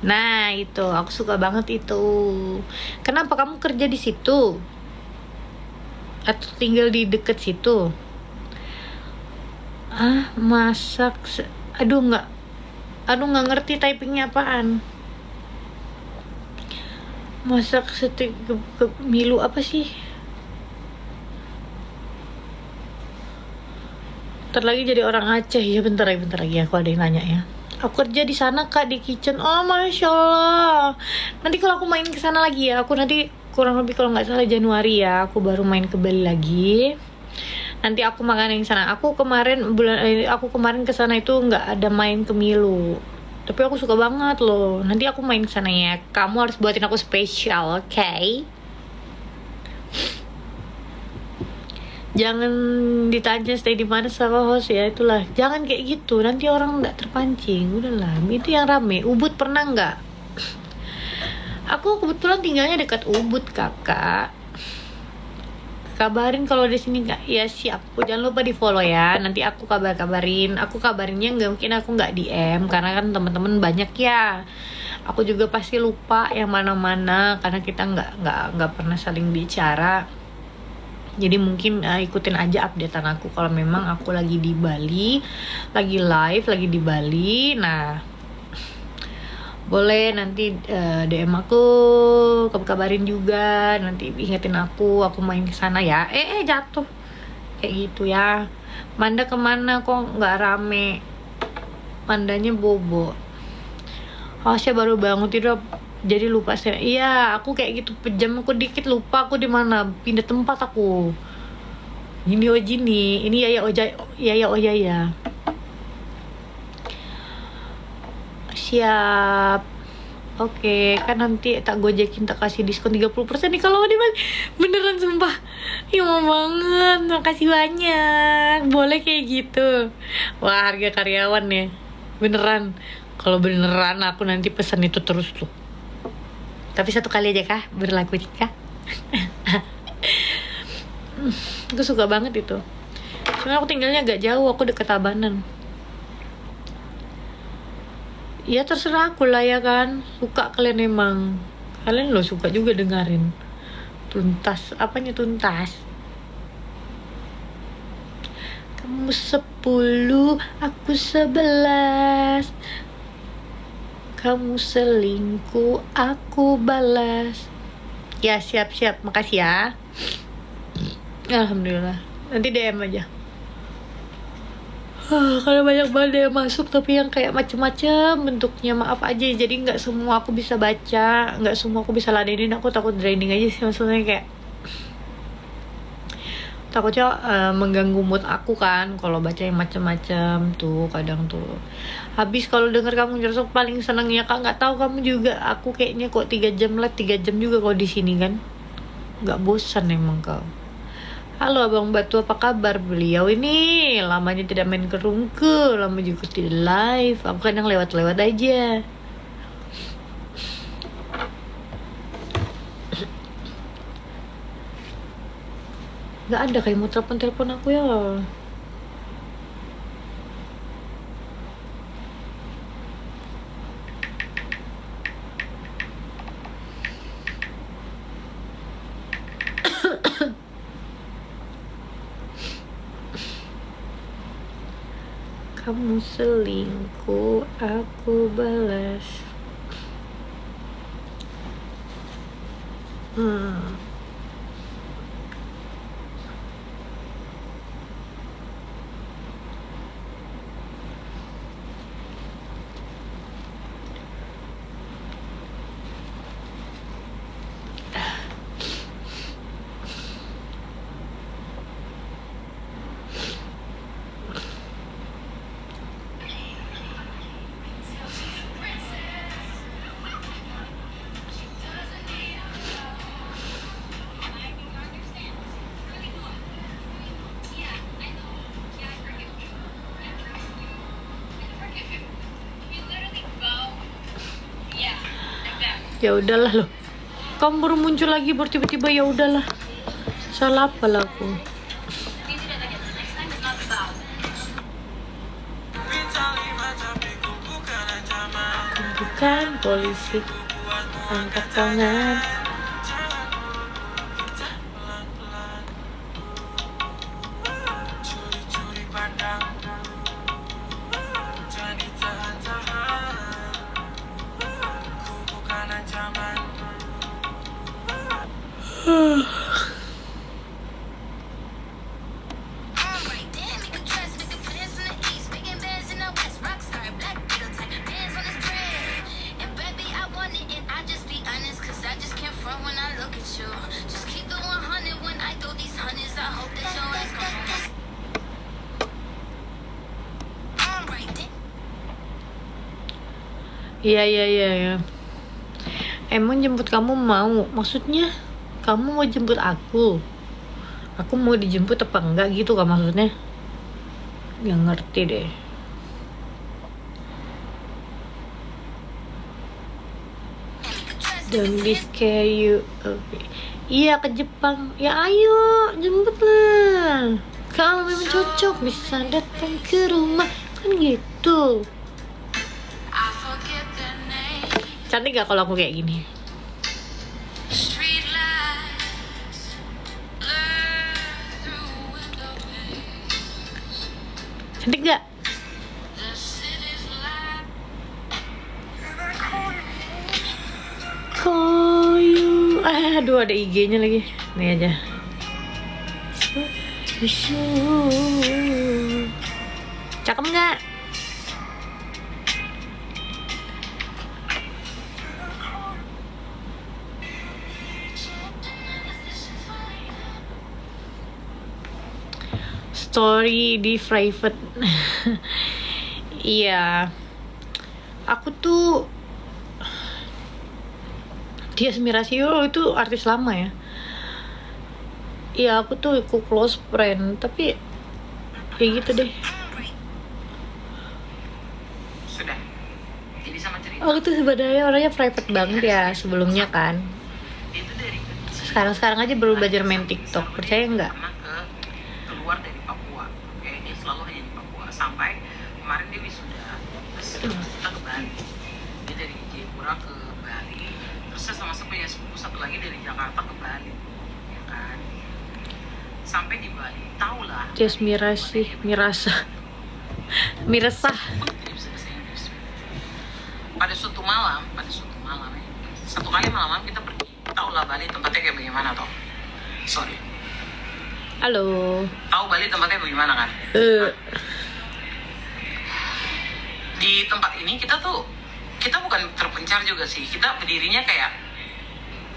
Nah itu aku suka banget itu. Kenapa kamu kerja di situ? Atau tinggal di deket situ? Masak. Aduh nggak ngerti typingnya apaan. Masak setik ke Milu apa sih? Bentar lagi jadi orang Aceh ya, bentar lagi aku ada yang nanya ya. Aku kerja di sana kak, di kitchen. Oh masya Allah. Nanti kalau aku main ke sana lagi ya, aku nanti kurang lebih kalau nggak salah Januari ya, aku baru main ke Bali lagi. Nanti aku makan yang sana. Aku kemarin ke sana itu nggak ada main ke Milo. Tapi aku suka banget loh. Nanti aku main ke sana ya. Kamu harus buatin aku spesial, oke? Jangan ditanya stay di mana sama host ya, itulah. Jangan kayak gitu. Nanti orang nggak terpancing. Udahlah, itu yang rame. Ubud pernah nggak? Aku kebetulan tinggalnya dekat Ubud, kakak. Kabarin kalau di sini nggak? Ya siap. Jangan lupa di follow ya. Nanti aku kabarin. Aku kabarinnya nggak mungkin aku nggak DM karena kan teman-teman banyak ya. Aku juga pasti lupa yang mana-mana karena kita nggak pernah saling bicara. Jadi mungkin ikutin aja updatean aku kalau memang aku lagi di Bali, lagi live, lagi di Bali. Nah, boleh nanti DM aku, kabarin juga, nanti ingetin aku main ke sana ya. Jatuh kayak gitu ya. Manda kemana kok nggak rame? Mandanya bobo. Saya baru bangun tidur jadi lupa saya. Iya, aku kayak gitu, pejam aku dikit lupa aku di mana, pindah tempat aku. Gini oh gini, ini ya siap. Oke, kan nanti tak gojekin, tak kasih diskon 30% nih kalau di Bali. Beneran sumpah. Ya mau banget, makasih banyak. Boleh kayak gitu. Wah, harga karyawan ya. Beneran. Kalau beneran aku nanti pesan itu terus tuh. Tapi satu kali aja kah berlaku kah? Aku suka banget itu. Soalnya aku tinggalnya agak jauh, aku deket Tabanan. Ya terserah aku lah ya kan. Suka kalian emang. Kalian lo suka juga dengerin. Tuntas, apanya tuntas? Kamu 10, aku 11. Kamu selingkuh, aku balas. Ya siap, makasih ya. Alhamdulillah. Nanti DM aja. Kalau banyak banget yang masuk tapi yang kayak macem-macem bentuknya, maaf aja. Jadi nggak semua aku bisa baca, nggak semua aku bisa ladenin. Aku takut draining aja sih, maksudnya kayak takutnya mengganggu mood aku kan kalau baca yang macam-macam tuh kadang tuh. Habis kalau denger kamu nyerosok paling seneng ya kak, nggak tahu kamu juga, aku kayaknya kok 3 jam live 3 jam juga kalau di sini kan, nggak bosan emang kau. Halo Abang Batu, apa kabar? Beliau ini lamanya tidak main kerungke, lama juga tidak live. Aku kadang lewat-lewat aja. Nggak ada kayak mau telepon aku ya. Kamu selingkuh, aku balas. Ya udahlah loh, kamu baru muncul lagi baru tiba-tiba ya udahlah. Salah apa lah aku? Bukan polisi, angkat tangan. Iya iya iya ya. Emang jemput kamu mau? Maksudnya kamu mau jemput aku? Aku mau dijemput apa enggak gitu kan maksudnya? Gak ngerti deh. Don't be scared you. Okay. Iya ke Jepang. Ya ayo jemput lah. Kalau memang cocok bisa datang ke rumah kan gitu. Cantik gak kalau aku kayak gini? Cantik gak? Koyu. Aduh ada IG-nya lagi. Nih aja. Cakep gak? Story di private. Iya. Aku tuh Tias Mirasio itu artis lama ya. Iya aku tuh ikut close friend tapi kayak gitu deh. Sudah. Jadi sama cerita. Aku tuh sebenarnya orangnya private banget ya sebelumnya kan. Itu dari Sekarang aja baru belajar main TikTok. Percaya nggak? pernah keluar dari Papua. Oke, dia selalu hanya di Papua sampai kemarin dia wisuda. Terus kita ke Bali. Dia dari Jayapura ke Bali. Terus saya sama punya sepupu satu lagi dari Jakarta ke Bali. Ya kan? Sampai di Bali, tahulah. Tias Mirasih, Mirasa. Miresah. Tidak bisa bahasa Inggris. Pada suatu malam ya. Satu kali malam kita pergi. Tahulah Bali tempatnya kayak bagaimana toh? Sorry. Halo. Tahu Bali tempatnya bagaimana kan? Di tempat ini kita bukan terpencar juga sih. Kita berdirinya kayak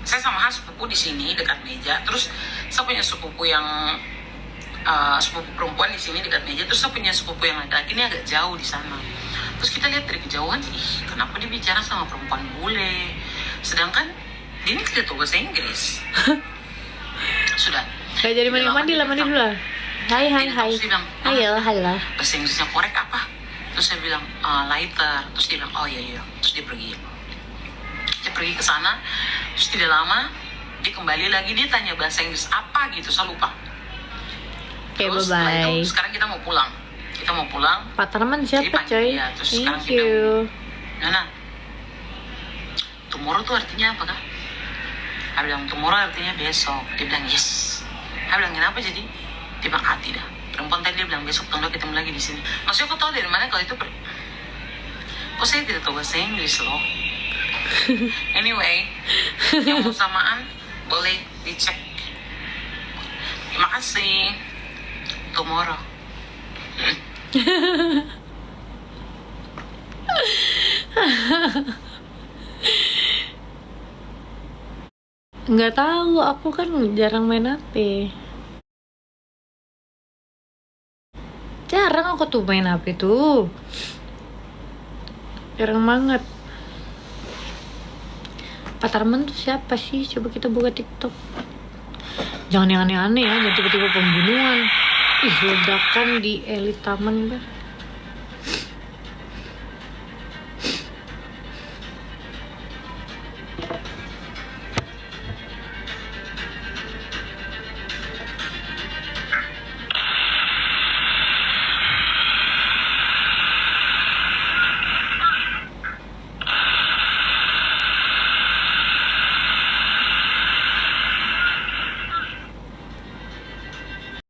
saya sama sepupu di sini dekat meja. Terus saya punya sepupu yang sepupu perempuan di sini dekat meja. Terus saya punya sepupu yang laki-laki ini agak jauh di sana. Terus kita lihat dari kejauhan, kenapa dia bicara sama perempuan bule? Sedangkan dia ini tidak tahu bahasa Inggris. Sudah. Kayak jadi mandi lah dulu lah. Hai. Terus dia bilang, Halo. bahasa Inggrisnya korek apa? Terus saya bilang, lighter. Terus dia bilang, oh iya. Terus dia pergi. Dia pergi ke sana. Terus tidak lama, dia kembali lagi. Dia tanya bahasa Inggris apa gitu, saya lupa. Oke, Terus bye-bye. sekarang kita mau pulang. Pak Tarman siapa coy? Dia, terus sekarang Thank you. Nana, tomorrow tuh artinya apa kah? Dia bilang, tomorrow artinya besok. Dia bilang, yes. Dia bilang, kenapa jadi? Dia bilang, tidak. Perempuan tadi dia bilang, besok tanggal ketemu lagi di sini. Maksudnya aku tahu dari mana kalau itu kok saya tidak tahu bahasa Inggris loh. Anyway, yang mau samaan boleh dicek. Terima kasih. Tomorrow. Nggak tahu, aku kan jarang main HP. Jarang aku tuh main HP tuh. Jarang banget. Pak Tarman tuh siapa sih? Coba kita buka TikTok. Jangan yang aneh-aneh ya, jangan tiba-tiba pembunuhan. Ledakan di elit taman kan.